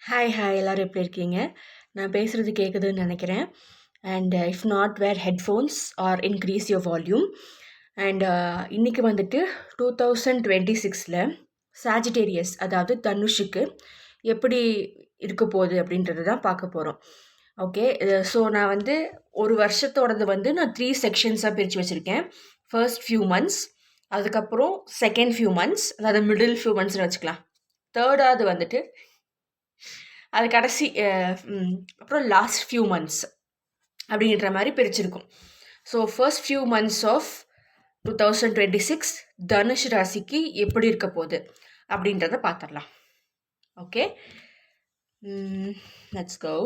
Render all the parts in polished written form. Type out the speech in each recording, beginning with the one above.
Hi எல்லாரும் எப்படி இருக்கீங்க? நான் பேசுகிறது கேட்குதுன்னு நினைக்கிறேன். And if not wear headphones or increase your volume. And இன்றைக்கி வந்துட்டு 2026 சாஜிடேரியஸ், அதாவது தனுஷுக்கு எப்படி இருக்க போகுது அப்படின்றது தான் பார்க்க போகிறோம். ஓகே, ஸோ நான் வந்து ஒரு வருஷத்தோடது வந்து நான் 3 செக்ஷன்ஸாக பிரித்து வச்சுருக்கேன். ஃபர்ஸ்ட் ஃபியூ மந்த்ஸ், அதுக்கப்புறம் செகண்ட் ஃபியூ மந்த்ஸ், அதாவது மிடில் ஃபியூ மந்த்ஸ்னு வச்சுக்கலாம். தேர்டாவது வந்துட்டு அது கடைசி அப்புறம் லாஸ்ட் ஃபியூ மந்த்ஸ் அப்படின்ற மாதிரி பிரிச்சிருக்கும். So first few months of 2026 Dhanush ராசிக்கு எப்படி இருக்க போகுது அப்படின்றத பார்த்துடலாம். Okay, let's go.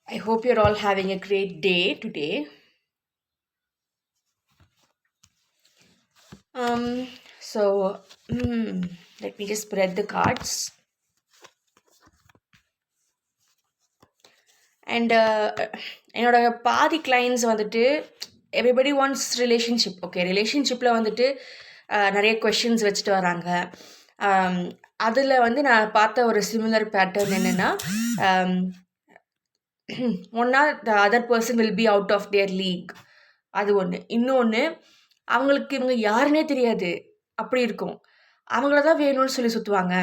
I hope you're all having a great day today. So let me just spread the cards. And என்னோட பாதி கிளைண்ட்ஸ் வந்துட்டு எவ்ரிபடி வாண்ட்ஸ் ரிலேஷன்ஷிப். ஓகே, ரிலேஷன்ஷிப்பில் வந்துட்டு நிறைய கொஷின்ஸ் வச்சுட்டு வராங்க. அதில் வந்து நான் பார்த்த ஒரு சிமிலர் பேட்டர்ன் என்னென்னா, ஒன்றா the other person will be out of their league, அது ஒன்று. இன்னொன்று, அவங்களுக்கு இவங்க யாருன்னே தெரியாது, அப்படி இருக்கும். அவங்கள தான் வேணும்னு சொல்லி சுற்றுவாங்க,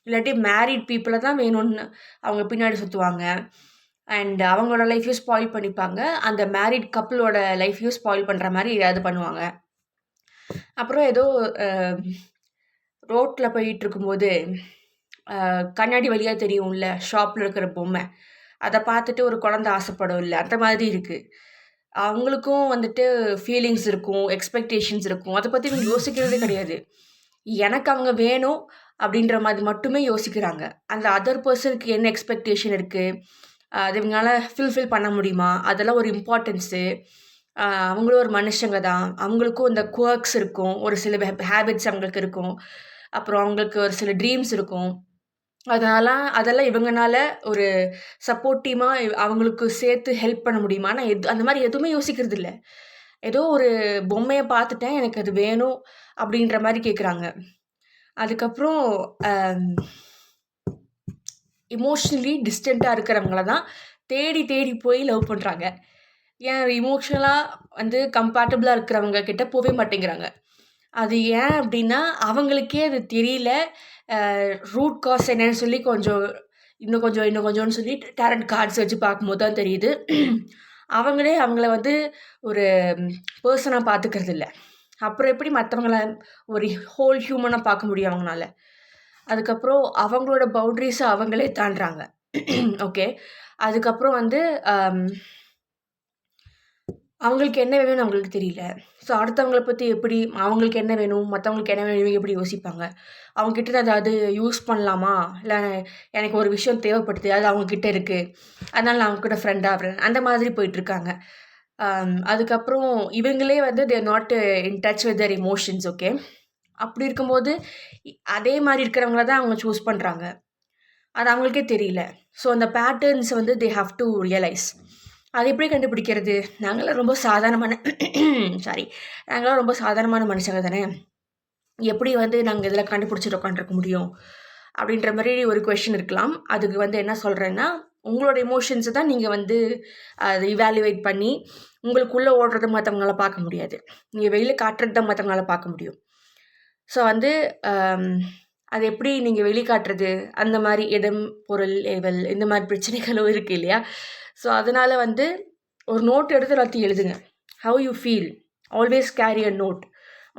இல்லாட்டி மேரிட் பீப்புளை தான் வேணும்னு அவங்க பின்னாடி சுற்றுவாங்க. அண்ட் அவங்களோட லைஃப்பையும் ஸ்பாயில் பண்ணிப்பாங்க, அந்த மேரிட் கப்புளோட லைஃப்பையும் ஸ்பாயில் பண்ணுற மாதிரி ஏதாவது பண்ணுவாங்க. அப்புறம் ஏதோ ரோட்டில் போயிட்டு இருக்கும்போது கண்ணாடி வழியாக தெரியும்ல, ஷாப்பில் இருக்கிற பொம்மை, அதை பார்த்துட்டு ஒரு குழந்தை ஆசைப்படும் இல்லை, அந்த மாதிரி இருக்குது. அவங்களுக்கும் வந்துட்டு ஃபீலிங்ஸ் இருக்கும், எக்ஸ்பெக்டேஷன்ஸ் இருக்கும். அதை பற்றி இவங்க யோசிக்கிறதே கிடையாது. எனக்கு அவங்க வேணும் அப்படின்ற மாதிரி மட்டுமே யோசிக்கிறாங்க. அந்த அதர் பர்சனுக்கு என்ன எக்ஸ்பெக்டேஷன் இருக்குது, அது இவங்களால ஃபில்ஃபில் பண்ண முடியுமா, அதெல்லாம் ஒரு இம்பார்ட்டன்ஸு. அவங்களும் ஒரு மனுஷங்க தான், அவங்களுக்கும் இந்த குவர்க்ஸ் இருக்கும், ஒரு சில ஹேபிட்ஸ் அவங்களுக்கு இருக்கும், அப்புறம் அவங்களுக்கு ஒரு சில ட்ரீம்ஸ் இருக்கும். அதெல்லாம் இவங்கனால ஒரு சப்போர்ட் டீமாக அவங்களுக்கு சேர்த்து ஹெல்ப் பண்ண முடியுமா? நான் அந்த மாதிரி எதுவுமே யோசிக்கிறது இல்லை. ஏதோ ஒரு பொம்மையை பார்த்துட்டேன், எனக்கு அது வேணும் அப்படின்ற மாதிரி கேட்குறாங்க. அதுக்கப்புறம் இமோஷ்னலி டிஸ்டண்ட்டாக இருக்கிறவங்கள தான் தேடி தேடி போய் லவ் பண்ணுறாங்க. ஏன் இமோஷ்னலாக வந்து கம்பேட்டபிளாக இருக்கிறவங்க கிட்ட போகவே மாட்டேங்கிறாங்க. அது ஏன் அப்படின்னா, அவங்களுக்கே அது தெரியல. ரூட் காஸ் என்னன்னு சொல்லி இன்னும் கொஞ்சம்னு சொல்லி டேரண்ட் கார்ட்ஸ் வச்சு பார்க்கும்போது தான் தெரியுது. அவங்களே அவங்கள வந்து ஒரு பர்சனாக பார்த்துக்கிறது இல்லை. அப்புறம் எப்படி மற்றவங்கள ஒரு ஹோல் ஹியூமனாக பார்க்க முடியும் அவங்களால? அதுக்கப்புறம் அவங்களோட பவுண்ட்ரிஸை அவங்களே தாண்டுறாங்க. ஓகே, அதுக்கப்புறம் வந்து அவங்களுக்கு என்ன வேணும்னு அவங்களுக்கு தெரியல. ஸோ அடுத்தவங்கள பற்றி எப்படி, அவங்களுக்கு என்ன வேணும், மற்றவங்களுக்கு என்ன வேணும், எப்படி யோசிப்பாங்க? அவங்கக்கிட்ட அதாவது யூஸ் பண்ணலாமா, இல்லை எனக்கு ஒரு விஷயம் தேவைப்படுது, அது அவங்கக்கிட்ட இருக்குது, அதனால் நான் அவங்கக்கிட்ட ஃப்ரெண்டாகிறேன், அந்த மாதிரி போயிட்டுருக்காங்க. அதுக்கப்புறம் இவங்களே வந்து தேர் not in touch with their emotions. Okay, அப்படி இருக்கும்போது அதே மாதிரி இருக்கிறவங்கள தான் அவங்க சூஸ் பண்ணுறாங்க. அது அவங்களுக்கே தெரியல. ஸோ அந்த பேட்டர்ன்ஸ் வந்து தே ஹாவ் டு ரியலைஸ். அது எப்படி கண்டுபிடிக்கிறது? நாங்களாம் ரொம்ப சாதாரணமான மனுஷங்க தானே, எப்படி வந்து நாங்கள் இதில் கண்டுபிடிச்சிட்டு உட்காந்துருக்க முடியும் அப்படின்ற மாதிரி ஒரு கொஷின் இருக்கலாம். அதுக்கு வந்து என்ன சொல்கிறேன்னா, உங்களோட எமோஷன்ஸை தான் நீங்கள் வந்து அதை இவாலுவேட் பண்ணி உங்களுக்குள்ளே ஓடுறத மற்றவங்களால பார்க்க முடியாது, நீங்கள் வெளியில் காட்டுறது தான் மற்றவங்களால பார்க்க முடியும். ஸோ வந்து அது எப்படி நீங்கள் வெளிக்காட்டுறது, அந்த மாதிரி இடம், பொருள், ஏவல், இந்த மாதிரி பிரச்சனைகளும் இருக்குது இல்லையா? ஸோ அதனால் வந்து ஒரு நோட் எடுத்து எல்லாத்தையும் எழுதுங்க. How you feel, always carry a note.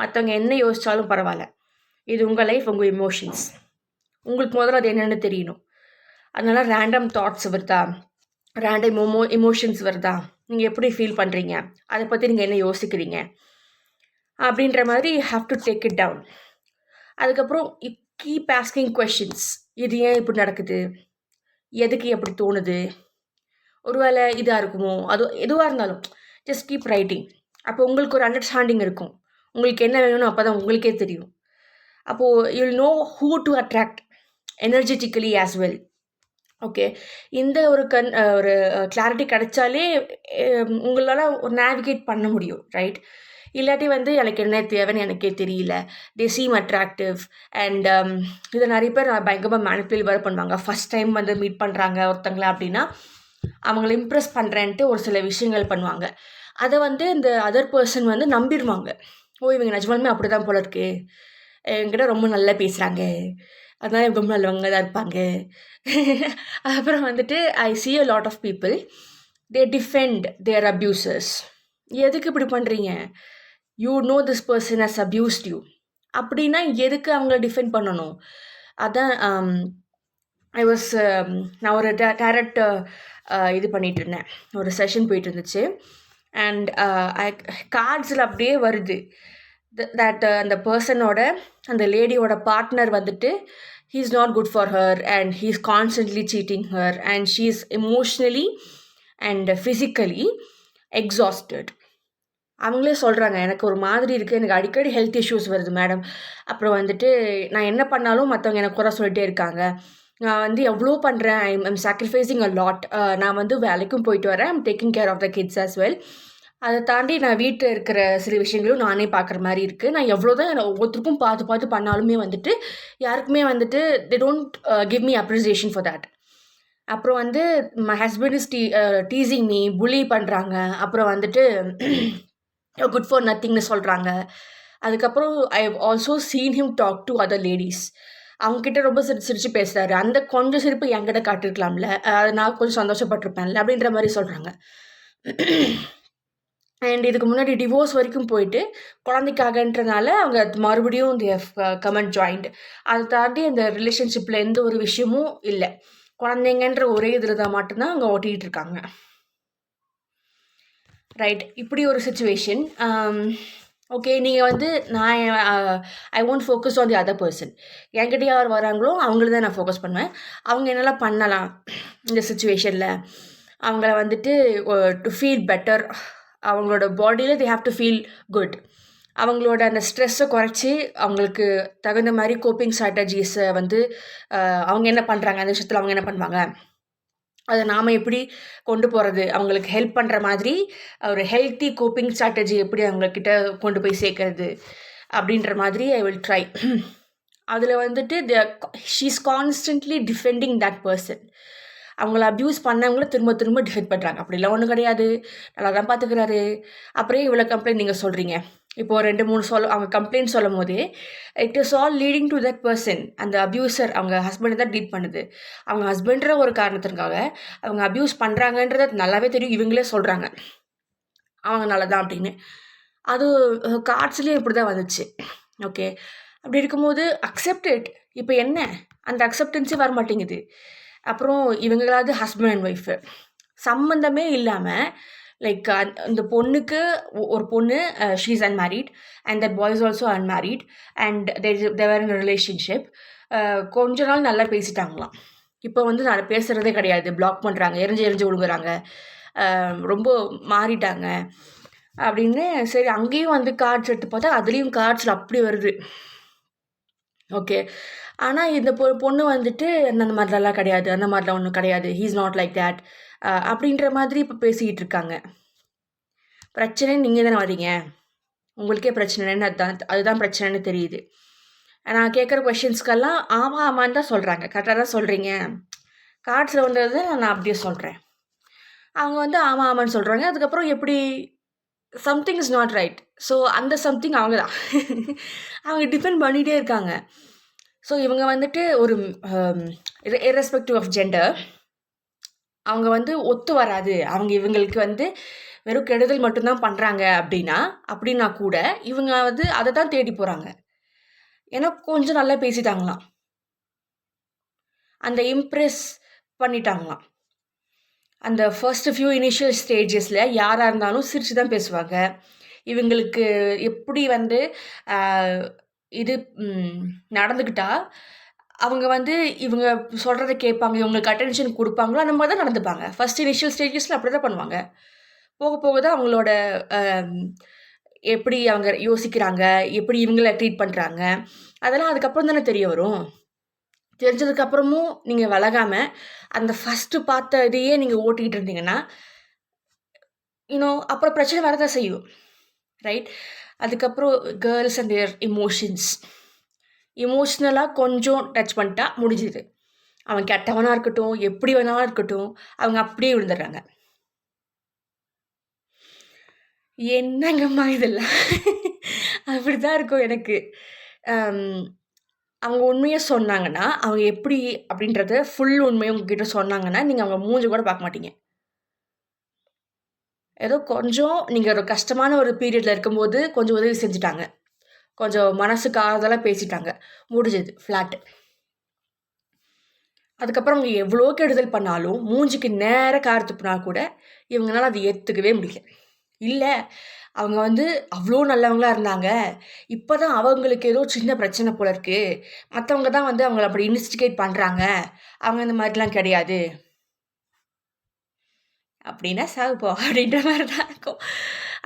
மற்றவங்க என்ன யோசித்தாலும் பரவாயில்ல, இது உங்கள் லைஃப், உங்கள் எமோஷன்ஸ், உங்களுக்கு முதல்ல அது என்னென்னு தெரியணும். அதனால் ரேண்டம் தாட்ஸ் வருதா, ரேண்டம் எமோஷன்ஸ் வருதா, நீங்கள் எப்படி ஃபீல் பண்ணுறீங்க, அதை பற்றி நீங்கள் என்ன யோசிக்கிறீங்க அப்படின்ற மாதிரி have to take it down. அதுக்கப்புறம் கீப் ஆஸ்கிங் கொஷின்ஸ். இது ஏன் இப்படி நடக்குது, எதுக்கு எப்படி தோணுது, ஒருவேளை இதாக இருக்குமோ, அது எதுவாக இருந்தாலும் ஜஸ்ட் கீப் ரைட்டிங். அப்போ உங்களுக்கு ஒரு அண்டர்ஸ்டாண்டிங் இருக்கும், உங்களுக்கு என்ன வேணும்னு அப்போ தான் உங்களுக்கே தெரியும். அப்போது you will know who to attract energetically as well. Okay, இந்த ஒரு கிளாரிட்டி கிடைச்சாலே உங்களால் ஒரு நேவிகேட் பண்ண முடியும், ரைட்? இல்லாட்டி வந்து எனக்கு என்ன தேவைன்னு எனக்கே தெரியல. தே சீம் அட்ராக்டிவ் அண்ட் இதை நிறைய பேர் பயங்கரமாக மேனிப்புலேட் வேறு பண்ணுவாங்க. ஃபஸ்ட் டைம் வந்து மீட் பண்ணுறாங்க ஒருத்தங்கள அப்படின்னா அவங்கள இம்ப்ரெஸ் பண்ணுறேன்ட்டு ஒரு சில விஷயங்கள் பண்ணுவாங்க. அதை வந்து இந்த அதர் பர்சன் வந்து நம்பிடுவாங்க. ஓ, இவங்க நிஜமாலுமே அப்படி தான் போல இருக்கு, என்கிட்ட ரொம்ப நல்லா பேசுகிறாங்க, அதனால இவங்க ரொம்ப நல்லவங்க தான் இருப்பாங்க. அப்புறம் வந்துட்டு ஐ see a lot of people, they defend their abusers. எதுக்கு இப்படி பண்ணுறீங்க? You know this person has abused you அப்படின்னா எதுக்கு அவங்கள டிஃபெண்ட் பண்ணணும்? அதான் நான் ஒரு டேரக்ட் இது பண்ணிட்டு இருந்தேன், ஒரு செஷன் போயிட்டு இருந்துச்சு. அண்ட் கார்ட்ஸில் அப்படியே வருது தட் அந்த பர்சனோட, அந்த லேடியோட பார்ட்னர் வந்துட்டு he is not good for her and he is constantly cheating her and she is emotionally and physically exhausted. அவங்களே சொல்கிறாங்க, எனக்கு ஒரு மாதிரி இருக்குது, எனக்கு அடிக்கடி ஹெல்த் இஷ்யூஸ் வருது மேடம். அப்புறம் வந்துட்டு நான் என்ன பண்ணாலும் மற்றவங்க எனக்கு குறை சொல்லிட்டே இருக்காங்க. நான் வந்து எவ்வளோ பண்ணுறேன், ஐம் சாக்ரிஃபைசிங் அ லாட். நான் வந்து வேலைக்கும் போயிட்டு வரேன், I'm taking care of the kids as well. அதை தாண்டி நான் வீட்டில் இருக்கிற சில விஷயங்களும் நானே பார்க்குற மாதிரி இருக்குது. நான் எவ்வளோ தான் ஒவ்வொருத்தருக்கும் பார்த்து பார்த்து பண்ணாலுமே வந்துட்டு யாருக்குமே வந்துட்டு they don't give me appreciation for that. அப்புறம் வந்து my husband is teasing me, bully பண்ணுறாங்க. அப்புறம் வந்துட்டு குட் ஃபார் நத்திங்னு சொல்கிறாங்க. அதுக்கப்புறம் I have also seen him talk to other ladies. அவங்கக்கிட்ட ரொம்ப சிரிச்சு பேசுகிறாரு. அந்த கொஞ்சம் சிரிப்பு என்கிட்ட காட்டிருக்கலாம்ல, நான் கொஞ்சம் சந்தோஷப்பட்டிருப்பேன்ல அப்படின்ற மாதிரி சொல்கிறாங்க. அண்ட் இதுக்கு முன்னாடி டிவோர்ஸ் வரைக்கும் போயிட்டு குழந்தைக்காகன்றனால அவங்க மறுபடியும் கமெண்ட் ஜாயிண்ட். அதை தாண்டி அந்த ரிலேஷன்ஷிப்பில் எந்த ஒரு விஷயமும் இல்லை, குழந்தைங்கன்ற ஒரே இதில் தான் மட்டும்தான் அவங்க ஓட்டிகிட்டு இருக்காங்க. ரைட், இப்படி ஒரு சுச்சுவேஷன். ஓகே, நீங்கள் வந்து நான் I won't focus on the other person. என்கிட்ட யார் வராங்களோ அவங்கள தான் நான் ஃபோக்கஸ் பண்ணுவேன். அவங்க என்னெல்லாம் பண்ணலாம் இந்த சுச்சுவேஷனில், அவங்கள வந்துட்டு டு ஃபீல் பெட்டர், அவங்களோட பாடியில் they have to feel good. அவங்களோட அந்த ஸ்ட்ரெஸ்ஸை குறைச்சி அவங்களுக்கு தகுந்த மாதிரி கோப்பிங் ஸ்ட்ராட்டஜிஸை வந்து அவங்க என்ன பண்ணுறாங்க, அந்த விஷயத்தில் அவங்க என்ன பண்ணுவாங்க, அதை நாம் எப்படி கொண்டு போகிறது, அவங்களுக்கு ஹெல்ப் பண்ணுற மாதிரி ஒரு ஹெல்த்தி கோப்பிங் ஸ்ட்ராட்டஜி எப்படி அவங்கக்கிட்ட கொண்டு போய் சேர்க்கறது அப்படின்ற மாதிரி ஐ வில் ட்ரை. அதில் வந்துட்டு she is constantly defending that person. அவங்கள அப்யூஸ் பண்ணவங்கள திரும்ப திரும்ப டிஃபெண்ட் பண்ணுறாங்க. அப்படிலாம் ஒன்றும் கிடையாது, நல்லா தான் பார்த்துக்கிறாரு, அப்புறம் இவ்வளோ கம்ப்ளைண்ட் நீங்கள் சொல்கிறீங்க. இப்போது 2-3 அவங்க கம்ப்ளைண்ட் சொல்லும் போதே it is all leading to that person. அந்த அப்யூசர் அவங்க ஹஸ்பண்டை தான் டீட் பண்ணுது. அவங்க ஹஸ்பண்ட்ற ஒரு காரணத்திற்காக அவங்க அப்யூஸ் பண்ணுறாங்கன்றத நல்லாவே தெரியும், இவங்களே சொல்கிறாங்க அவங்க நல்லதான் அப்படின்னு. அது கார்ட்ஸ்லேயும் இப்படி தான் வந்துச்சு. ஓகே, அப்படி இருக்கும்போது அக்செப்டட். இப்போ என்ன, அந்த அக்செப்டன்ஸே வர மாட்டேங்குது. அப்புறம் இவங்களாவது ஹஸ்பண்ட் அண்ட் ஒய்ஃபு சம்மந்தமே இல்லாமல் லைக் இந்த பொண்ணுக்கு ஒரு பொண்ணு she is unmarried and that boy is also unmarried and they're in relationship. கொஞ்ச நாள் நல்லா பேசிட்டாங்களாம். இப்போ வந்து நான் பேசுகிறதே கிடையாது, பிளாக் பண்ணுறாங்க, எரிஞ்சு விழுங்குறாங்க, ரொம்ப மாறிட்டாங்க அப்படின்னு. சரி, அங்கேயும் வந்து கார்ட்ஸ் எடுத்து பார்த்தா அதுலேயும் கார்ட்ஸில் அப்படி வருது. ஓகே, ஆனால் இந்த பொண்ணு வந்துட்டு அந்த மாதிரிலாம் கிடையாது, அந்த மாதிரிலாம் ஒன்றும் கிடையாது, he is not like that அப்படின்ற மாதிரி இப்போ பேசிக்கிட்டு இருக்காங்க. பிரச்சனை நீங்கள் தானே வரீங்க, உங்களுக்கே பிரச்சனைன்னு அதுதான் பிரச்சனைன்னு தெரியுது. நான் கேட்குற கொஷின்ஸ்க்கெல்லாம் ஆமாம் ஆமான்னு தான் சொல்கிறாங்க, கரெக்டாக தான் சொல்கிறீங்க, கார்ட்ஸில் வந்தது நான் அப்படியே சொல்கிறேன். அவங்க வந்து ஆமாம் ஆமான்னு சொல்கிறாங்க. அதுக்கப்புறம் எப்படி something is not right. So அந்த சம்திங் அவங்க தான் அவங்க டிபெண்ட் பண்ணிகிட்டே இருக்காங்க. ஸோ இவங்க வந்துட்டு ஒரு இர்ரெஸ்பெக்டிவ் ஆஃப் ஜெண்டர் அவங்க வந்து ஒத்து வராது, அவங்க இவங்களுக்கு வந்து வெறும் கெடுதல் மட்டும்தான் பண்ணுறாங்க அப்படின்னா கூட இவங்க வந்து அதை தான் தேடி போகிறாங்க. ஏன்னா கொஞ்சம் நல்லா பேசிட்டாங்களாம், அந்த இம்ப்ரெஸ் பண்ணிட்டாங்களாம். அந்த ஃபர்ஸ்ட் ஃபியூ இனிஷியல் ஸ்டேஜஸில் யாராக இருந்தாலும் சிரித்து தான் பேசுவாங்க. இவங்களுக்கு எப்படி வந்து இது நடந்துக்கிட்டா அவங்க வந்து இவங்க சொல்கிறத கேட்பாங்க, இவங்களுக்கு அட்டென்ஷன் கொடுப்பாங்களோ அந்த மாதிரி தான் நடந்துப்பாங்க. ஃபஸ்ட் இனிஷியல் ஸ்டேஜஸில் அப்படி தான் பண்ணுவாங்க. போக போக தான் அவங்களோட எப்படி அவங்க யோசிக்கிறாங்க, எப்படி இவங்கள ட்ரீட் பண்ணுறாங்க, அதெல்லாம் அதுக்கப்புறம் தானே தெரிய வரும். தெரிஞ்சதுக்கப்புறமும் நீங்கள் விலகாமல் அந்த ஃபஸ்ட்டு பார்த்த இதையே நீங்கள் ஓட்டிக்கிட்டு இருந்தீங்கன்னா அப்புறம் பிரச்சனை வரதான் செய்யும். ரைட், அதுக்கப்புறம் கேர்ள்ஸ் அண்ட் தேர் எமோஷன்ஸ். எமோஷ்னலாக கொஞ்சம் டச் பண்ணிட்டா முடிஞ்சுது. அவன் கெட்டவனாக இருக்கட்டும், எப்படி வேணாலும் இருக்கட்டும், அவங்க அப்படியே விழுந்துடுறாங்க. என்னங்கம்மா இதெல்லாம் அப்படி தான் இருக்கும் எனக்கு. அவங்க உண்மையை சொன்னாங்கன்னா, அவங்க எப்படி அப்படின்றத ஃபுல் உண்மையை உங்ககிட்ட சொன்னாங்கன்னா, நீங்கள் அவங்க மூஞ்சி கூட பார்க்க மாட்டீங்க. ஏதோ கொஞ்சம் நீங்கள் ஒரு கஷ்டமான ஒரு பீரியடில் இருக்கும்போது கொஞ்சம் உதவி செஞ்சுட்டாங்க, கொஞ்சம் மனசுக்கு ஆறுதலாக பேசிட்டாங்க, முடிஞ்சது ஃப்ளாட்டு. அதுக்கப்புறம் அவங்க எவ்வளோ கெடுதல் பண்ணாலும் மூஞ்சிக்கு நேராக கார் துப்புனா கூட இவங்களால அதை ஏற்றுக்கவே முடியல. இல்லை அவங்க வந்து அவ்வளோ நல்லவங்களா இருந்தாங்க, இப்போ தான் அவங்களுக்கு ஏதோ சின்ன பிரச்சனை போல இருக்கு, மற்றவங்க தான் வந்து அவங்கள அப்படி இன்வெஸ்டிகேட் பண்ணுறாங்க, அவங்க இந்த மாதிரிலாம் கிடையாது அப்படின்னா சாகுப்போ அப்படின்ற மாதிரி தான் இருக்கும்.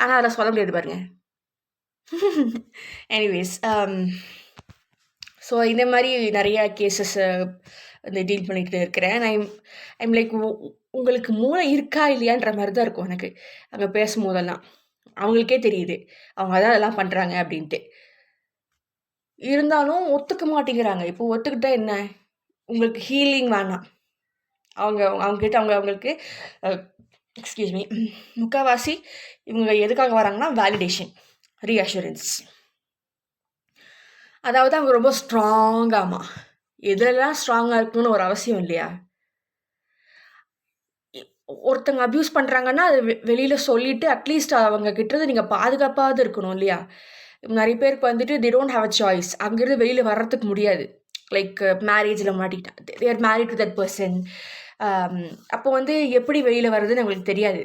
ஆனால் அதில் சொல்ல முடியாது பாருங்க. எனிவேஸ், ஸோ இந்த மாதிரி நிறைய கேசஸை வந்து டீல் பண்ணிட்டு இருக்கிறேன். ஐம் லைக் உங்களுக்கு மூளை இருக்கா இல்லையான்ற மாதிரி தான் இருக்கும் எனக்கு அங்கே பேசும்போதெல்லாம். அவங்களுக்கே தெரியுது அவங்க தான் அதெல்லாம் பண்ணுறாங்க அப்படின்ட்டு. இருந்தாலும் ஒத்துக்க மாட்டேங்கிறாங்க. இப்போ ஒத்துக்கிட்டா என்ன, உங்களுக்கு ஹீலிங் வேணாம். அவங்ககிட்ட அவங்களுக்கு எக்ஸ்கியூஸ் மீ, முக்கால்வாசி இவங்க எதுக்காக வராங்கன்னா வேலிடேஷன், ரீஅஷூரன்ஸ். அதாவது அவங்க ரொம்ப ஸ்ட்ராங்காமா, எதுலலாம் ஸ்ட்ராங்காக இருக்கணும்னு ஒரு அவசியம் இல்லையா. ஒருத்தங்க அப்யூஸ் பண்ணுறாங்கன்னா அது வெளியில் சொல்லிவிட்டு அட்லீஸ்ட் அவங்க கிட்டது நீங்கள் பாதுகாப்பாவது இருக்கணும் இல்லையா. நிறைய பேருக்கு வந்துட்டு they don't have a choice, அங்கேருந்து வெளியில் வர்றதுக்கு முடியாது. லைக் மேரேஜில் மாட்டிக்கிட்டாங்க, they are married to that person. அப்போ வந்து எப்படி வெளியில் வர்றதுன்னு அவங்களுக்கு தெரியாது,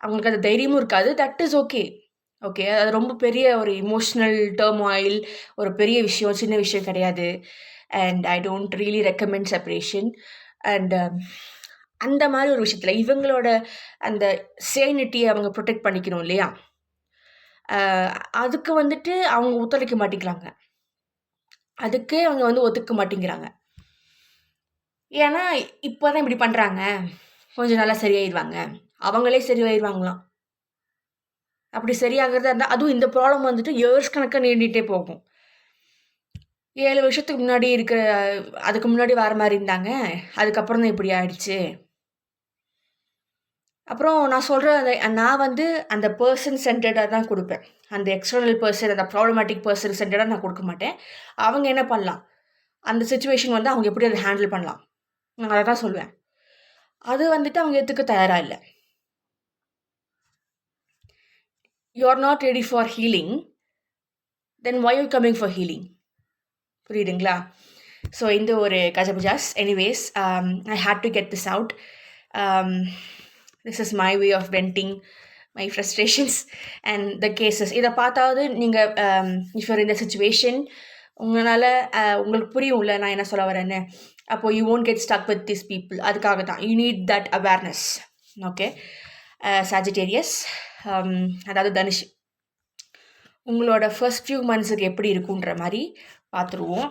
அவங்களுக்கு அந்த தைரியமும் இருக்காது. That is okay. ஓகே, அது ரொம்ப பெரிய ஒரு இமோஷ்னல் டர்மாயில், ஒரு பெரிய விஷயம், சின்ன விஷயம் கிடையாது. And I don't really recommend separation. And அந்த மாதிரி ஒரு விஷயத்தில் இவங்களோட அந்த சேனிட்டியை அவங்க ப்ரொடெக்ட் பண்ணிக்கணும் இல்லையா. அதுக்கு வந்துட்டு அவங்க ஒத்துழைக்க மாட்டேங்கிறாங்க, அதுக்கே அவங்க வந்து ஒத்துக்க மாட்டேங்கிறாங்க. ஏன்னா இப்போ தான் இப்படி பண்ணுறாங்க, கொஞ்சம் நல்லா சரியாயிடுவாங்க, அவங்களே சரியாயிடுவாங்களாம். அப்படி சரியாகிறதா இருந்தால், அதுவும் இந்த ப்ராப்ளம் வந்துட்டு இயர்ஸ் கணக்காக நீண்டிகிட்டே போகும். 7 வருஷத்துக்கு முன்னாடி இருக்கிற, அதுக்கு முன்னாடி வேறு மாதிரி இருந்தாங்க, அதுக்கப்புறம் தான் இப்படி ஆயிடுச்சு. அப்புறம் நான் சொல்கிறேன், நான் வந்து அந்த பர்சன் சென்டர்டாக தான் கொடுப்பேன். அந்த எக்ஸ்டர்னல் பர்சன், அந்த ப்ராப்ளமேட்டிக் பர்சன் சென்டர்டாக நான் கொடுக்க மாட்டேன். அவங்க என்ன பண்ணலாம், அந்த சிச்சுவேஷன் வந்து அவங்க எப்படி அதை ஹேண்டில் பண்ணலாம், நான் அதை தான் சொல்லுவேன். அது வந்துட்டு அவங்க ஏற்றுக்க தயாராக இல்லை. You are not ready for healing, then why you coming for healing. புரியுதுங்களா. ஸோ இந்த ஒரு கஜபுஜாஸ். Anyways, I hate to get this out. This is my way of venting my frustrations and the cases. இதை பார்த்தாவது நீங்கள் if your இந்த situation, உங்களால் உங்களுக்கு புரியும்ல நான் என்ன சொல்ல வரேன்னு. அப்போது you won't get stuck with this people. அதுக்காக தான் you need that awareness. Okay, Sagittarius, அதாவது தனுஷ், உங்களோட ஃபர்ஸ்ட் ஃபியூ மந்த்ஸுக்கு எப்படி இருக்குன்ற மாதிரி பார்த்துருவோம்.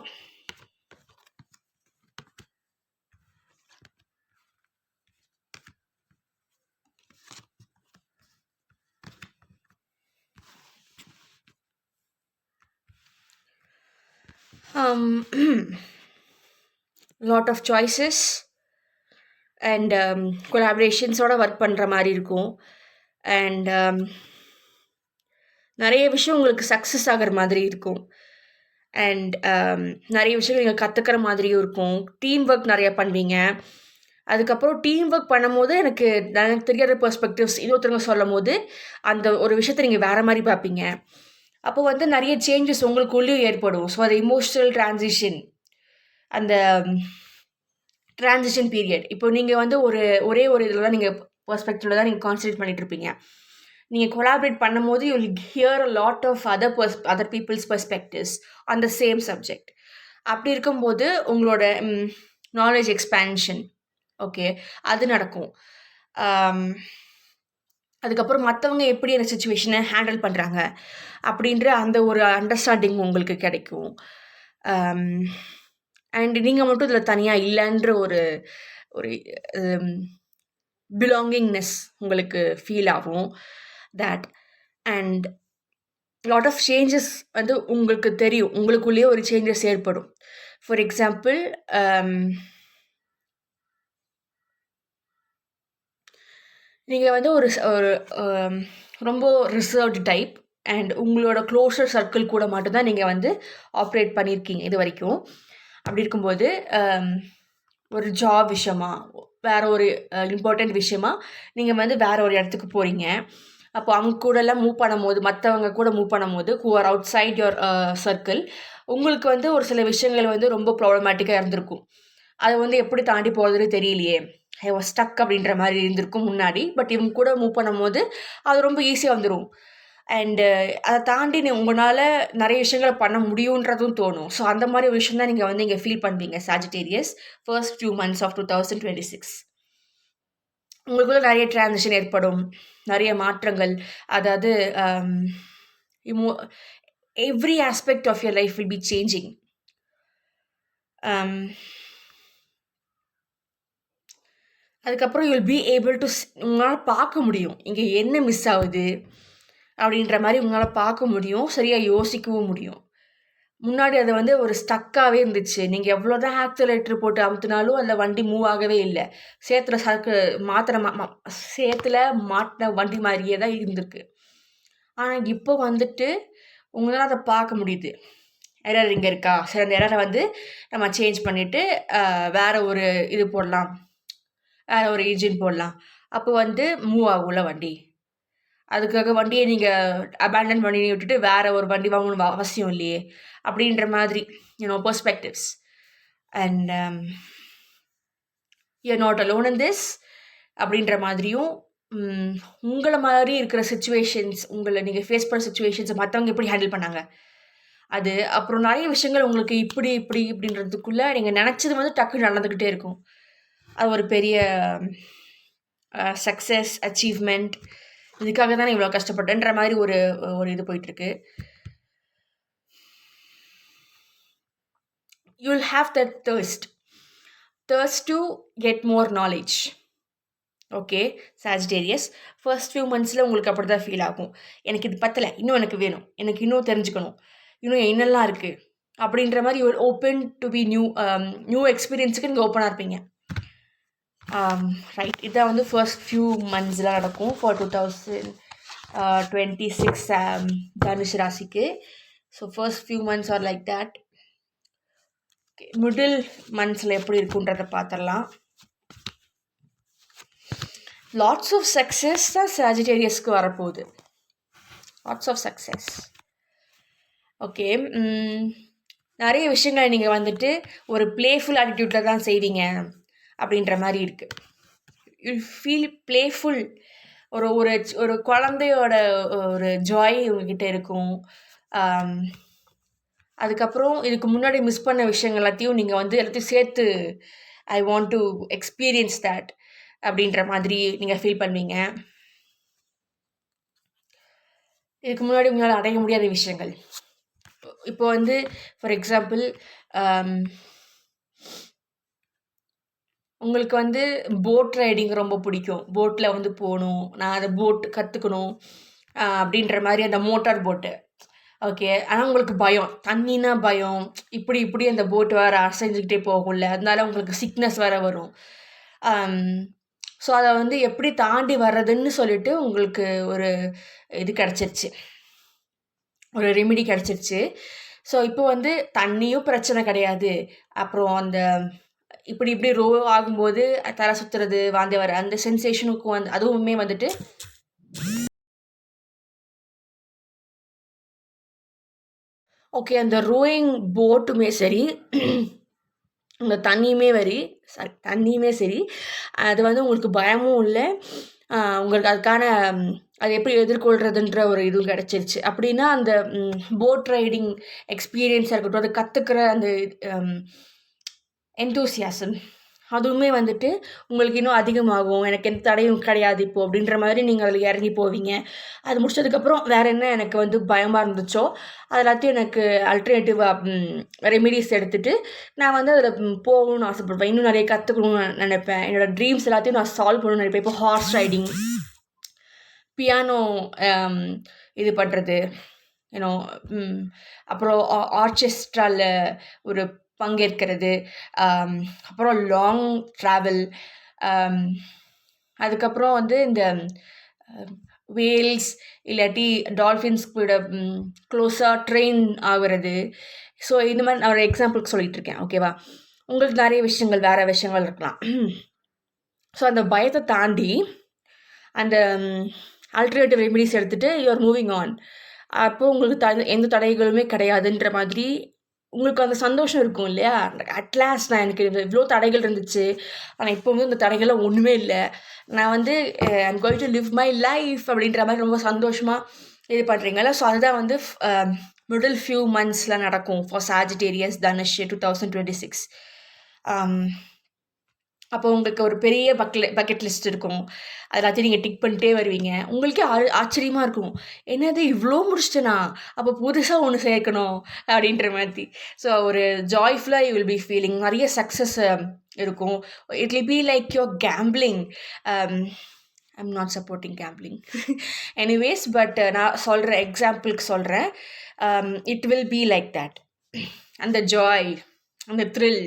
lot of choices and collaborationஸோட ஒர்க் பண்ணுற மாதிரி இருக்கும். அண்ட் நிறைய விஷயம் உங்களுக்கு சக்ஸஸ் ஆகிற மாதிரி இருக்கும். அண்ட் நிறைய விஷயம் நீங்கள் கற்றுக்கிற மாதிரியும் இருக்கும். டீம் ஒர்க் நிறையா பண்ணுவீங்க. அதுக்கப்புறம் டீம் ஒர்க் பண்ணும்போது எனக்கு தெரியாத பெர்ஸ்பெக்டிவ்ஸ் இன்னொருத்தவங்க சொல்லும் போது அந்த ஒரு விஷயத்தை நீங்கள் வேறு மாதிரி பார்ப்பீங்க. அப்போ வந்து நிறைய சேஞ்சஸ் உங்களுக்குள்ளேயும் ஏற்படும். ஸோ அது இமோஷ்னல் ட்ரான்சிஷன், அந்த ட்ரான்சிஷன் பீரியட். இப்போ நீங்கள் வந்து ஒரே ஒரு இதில் தான் நீங்கள் பெர்ஸ்பெக்டிவில் தான் நீங்கள் கான்சன்ட்ரேட் பண்ணிகிட்டு இருப்பீங்க. நீங்கள் கொலாபரேட் பண்ணும்போது you will hear a lot of other peoples perspectives on the same subject. அப்படி இருக்கும்போது உங்களோட நாலேஜ் எக்ஸ்பேன்ஷன், ஓகே, அது நடக்கும். அதுக்கப்புறம் மற்றவங்க எப்படி அந்த சுச்சுவேஷனை ஹேண்டில் பண்ணுறாங்க அப்படின்ற அந்த ஒரு அண்டர்ஸ்டாண்டிங் உங்களுக்கு கிடைக்கும். அண்ட் நீங்கள் மட்டும் இதில் தனியாக இல்லைன்ற ஒரு பிலாங்கிங்னஸ் உங்களுக்கு ஃபீல் ஆகும். That and lot of changes வந்து உங்களுக்கு தெரியும், உங்களுக்குள்ளேயே ஒரு சேஞ்சஸ் ஏற்படும். ஃபார் எக்ஸாம்பிள், நீங்கள் வந்து ஒரு ரொம்ப ரிசர்வ்டு டைப் அண்ட் உங்களோட க்ளோஸர் சர்க்கிள் கூட மட்டும்தான் நீங்கள் வந்து ஆப்ரேட் பண்ணியிருக்கீங்க இது வரைக்கும். அப்படி இருக்கும்போது ஒரு ஜாப் விஷயமா, வேறு ஒரு இம்பார்ட்டண்ட் விஷயமா நீங்கள் வந்து வேறு ஒரு இடத்துக்கு போகிறீங்க. அப்போ அவங்க கூடலாம் மூவ் பண்ணும்போது, மற்றவங்க கூட மூவ் பண்ணும்போது who are outside your circle, உங்களுக்கு வந்து ஒரு சில விஷயங்கள் வந்து ரொம்ப ப்ராப்ளமேட்டிக்காக இருந்திருக்கும். அதை வந்து எப்படி தாண்டி போகிறதுன்னு தெரியலையே, ஐ வாஸ் ஸ்டக் அப்படின்ற மாதிரி இருந்திருக்கும் முன்னாடி. பட் இவங்க கூட மூவ் பண்ணும்போது அது ரொம்ப ஈஸியாக வந்துடும். அண்டு அதை தாண்டி உங்களால் நிறைய விஷயங்களை பண்ண முடியுன்றதும் தோணும். ஸோ அந்த மாதிரி ஒரு விஷயம் தான் நீங்கள் வந்து இங்கே ஃபீல் பண்ணுவீங்க Sagittarius first few months of 2026. உங்களுக்குள்ள நிறைய டிரான்சிஷன் ஏற்படும், நிறைய மாற்றங்கள். அதாவது every aspect of your life will be changing. அதுக்கப்புறம் யூல் பி ஏபிள் டு உங்களால் பார்க்க முடியும் இங்கே என்ன மிஸ் ஆகுது அப்படின்ற மாதிரி உங்களால் பார்க்க முடியும், சரியாக யோசிக்கவும் முடியும். முன்னாடி அது வந்து ஒரு ஸ்டக்காகவே இருந்துச்சு. நீங்கள் எவ்வளோ தான் ஆக்சிலேட்டர் போட்டு அமுத்தினாலும் அந்த வண்டி மூவ் ஆகவே இல்லை. சேத்துல சேத்துல மாட்டின வண்டி மாதிரியே தான் இருந்திருக்கு. ஆனால் இப்போ வந்துட்டு உங்களால் அதை பார்க்க முடியுது. எரர் இங்கே இருக்கா, சரி அந்த எரரை வந்து நம்ம சேஞ்ச் பண்ணிவிட்டு வேறு ஒரு இது போடலாம், வேறு ஒரு இன்ஜின் போடலாம். அப்போ வந்து மூவ் ஆகும்ல வண்டி. அதுக்காக வண்டியை நீங்கள் அபேண்டன் பண்ணி விட்டுட்டு வேறு ஒரு வண்டி வாங்கணும் அவசியம் இல்லையே அப்படின்ற மாதிரி perspectives. And you're not alone in this அப்படின்ற மாதிரியும், உங்களை மாதிரி இருக்கிற சுச்சுவேஷன்ஸ், உங்களை நீங்கள் ஃபேஸ் பண்ணுற சுச்சுவேஷன்ஸை மற்றவங்க எப்படி ஹேண்டில் பண்ணாங்க அது, அப்புறம் நிறைய விஷயங்கள் உங்களுக்கு இப்படி இப்படின்றதுக்குள்ளே நீங்கள் நினச்சது வந்து டக்குன்னு நடந்துக்கிட்டே இருக்கும். அது ஒரு பெரிய சக்ஸஸ் அச்சீவ்மெண்ட். இதுக்காக தானே இவ்வளோ கஷ்டப்பட்டேன்ற மாதிரி ஒரு இது போயிட்டுருக்கு. You will have that thirst to get more knowledge. Okay Sagittarius, first few மந்த்ஸில் உங்களுக்கு அப்படி தான் ஃபீல் ஆகும். எனக்கு இது பத்தலை, இன்னும் எனக்கு வேணும், எனக்கு இன்னும் தெரிஞ்சுக்கணும், இன்னும் என்னெல்லாம் இருக்குது அப்படின்ற மாதிரி you open to be new எக்ஸ்பீரியன்ஸுக்கு நீங்கள் ஓப்பனாக இருப்பீங்க. ரைட், இதான் வந்து ஃபர்ஸ்ட் ஃபியூ மந்த்ஸில் நடக்கும் ஃபார் 2026 தனுஷ் ராசிக்கு. So first few months are like that. Middle மந்த்ஸில் எப்படி இருக்குன்றதை பார்த்துடலாம். லாட்ஸ் ஆஃப் சக்ஸஸ் தான் சாஜிட்டேரியஸ்க்கு வரப்போகுது. Lots of success. ஓகே, நிறைய விஷயங்களை நீங்கள் வந்துட்டு ஒரு பிளேஃபுல் ஆட்டிடியூட்டில் தான் செய்வீங்க அப்படின்ற மாதிரி இருக்குது. You feel playful. ஒரு ஒரு ஒரு குழந்தையோட ஒரு ஜாய் உங்ககிட்ட இருக்கும். அதுக்கப்புறம் இதுக்கு முன்னாடி மிஸ் பண்ண விஷயங்கள் எல்லாத்தையும் நீங்கள் வந்து எல்லாத்தையும் சேர்த்து I want to experience that அப்படின்ற மாதிரி நீங்கள் ஃபீல் பண்ணுவீங்க. இதுக்கு முன்னாடி உங்களால் அடைய முடியாத விஷயங்கள் இப்போ வந்து ஃபார் எக்ஸாம்பிள், உங்களுக்கு வந்து போட் ரைடிங் ரொம்ப பிடிக்கும், போட்டில் வந்து போகணும், நான் அதை போட் கற்றுக்கணும் அப்படின்ற மாதிரி, அந்த மோட்டார் போட்டு. ஓகே, ஆனால் உங்களுக்கு பயம், தண்ணினா பயம், இப்படி அந்த போட் வேறு அசைஞ்சுக்கிட்டே போகும்ல, அதனால உங்களுக்கு சிக்னஸ் வேறு வரும். ஸோ அதை வந்து எப்படி தாண்டி வர்றதுன்னு சொல்லிட்டு உங்களுக்கு ஒரு இது கிடச்சிருச்சு, ஒரு ரெமிடி கிடச்சிருச்சு. ஸோ இப்போ வந்து தண்ணியும் பிரச்சனை கிடையாது. அப்புறம் அந்த இப்படி ரோ ஆகும்போது தலை சுற்றுறது, வாந்தி வர அந்த சென்சேஷனுக்கும் வந்து அதுவுமே வந்துட்டு ஓகே. அந்த ரோயிங் போட்டுமே சரி, அந்த தண்ணியுமே சரி, அது வந்து உங்களுக்கு பயமும் இல்லை, உங்களுக்கு அதுக்கான அதை எப்படி எதிர்கொள்கிறதுன்ற ஒரு இதுவும் கிடச்சிருச்சு. அப்படின்னா அந்த போட் ரைடிங் எக்ஸ்பீரியன்ஸாக இருக்கட்டும், அதை கற்றுக்கிற அந்த என்தூசியாசம் அதுவுமே வந்துட்டு உங்களுக்கு இன்னும் அதிகமாகும். எனக்கு எந்த தடையும் கிடையாது இப்போது அப்படின்ற மாதிரி நீங்கள் அதில் இறங்கி போவீங்க. அது முடிச்சதுக்கப்புறம் வேறு என்ன எனக்கு வந்து பயமாக இருந்துச்சோ அது எல்லாத்தையும் எனக்கு அல்டர்னேட்டிவாக ரெமிடிஸ் எடுத்துகிட்டு நான் வந்து அதில் போகணும்னு ஆசைப்படுவேன். இன்னும் நிறைய கற்றுக்கணும்னு நினைப்பேன். என்னோடய ட்ரீம்ஸ் எல்லாத்தையும் நான் சால்வ் பண்ணணும்னு நினைப்பேன். இப்போ ஹார்ஸ் ரைடிங், பியானோ இது பண்ணுறது, யூனோ அப்புறம் ஆர்கெஸ்ட்ராவில் ஒரு பங்கேற்கிறது, அப்புறம் லாங் ட்ராவல், அதுக்கப்புறம் வந்து இந்த வேல்ஸ் இல்லாட்டி டால்ஃபின்ஸ் கூட க்ளோஸாக ட்ரெயின் ஆகுறது. ஸோ இந்த மாதிரி நான் ஒரு எக்ஸாம்பிளுக்கு சொல்லிட்டு இருக்கேன். ஓகேவா? உங்களுக்கு நிறைய விஷயங்கள் வேறு விஷயங்கள் இருக்கலாம். ஸோ அந்த பயத்தை தாண்டி அந்த ஆல்டர்னேட்டிவ் ரெமிடிஸ் எடுத்துகிட்டு யூஆர் மூவிங் ஆன். அப்போது உங்களுக்கு எந்த தடைகளுமே கிடையாதுன்ற மாதிரி உங்களுக்கு அந்த சந்தோஷம் இருக்கும் இல்லையா? அட்லாஸ்ட் நான் எனக்கு இவ்வளோ தடைகள் இருந்துச்சு, ஆனால் இப்போ வந்து இந்த தடைகள்லாம் ஒன்றுமே இல்லை, நான் வந்து I'm going to live my life அப்படின்ற மாதிரி ரொம்ப சந்தோஷமாக இது பண்ணுறீங்களா? ஸோ அதுதான் வந்து மிடில் ஃபியூ மந்த்ஸில் நடக்கும் ஃபார் சாஜிடேரியஸ் தனுஷ் 2026. அப்போ உங்களுக்கு ஒரு பெரிய பக்கெட் லிஸ்ட் இருக்கும். அது எல்லாத்தையும் நீங்கள் டிக் பண்ணிட்டே வருவீங்க. உங்களுக்கே ஆச்சரியமாக இருக்கும், என்னது இவ்வளோ முடிச்சிட்டேனா, அப்போ புதுசாக ஒன்று சேர்க்கணும் அப்படின்ற மாதிரி. ஸோ ஒரு ஜாய்ஃபுல்லாக யூ வில் பி ஃபீலிங். நிறைய சக்ஸஸ் இருக்கும். It will be like your gambling. I'm not supporting gambling anyways, but நான் சொல்கிற எக்ஸாம்பிளுக்கு சொல்கிறேன். It will be like that. அந்த ஜாய், அந்த த்ரில்,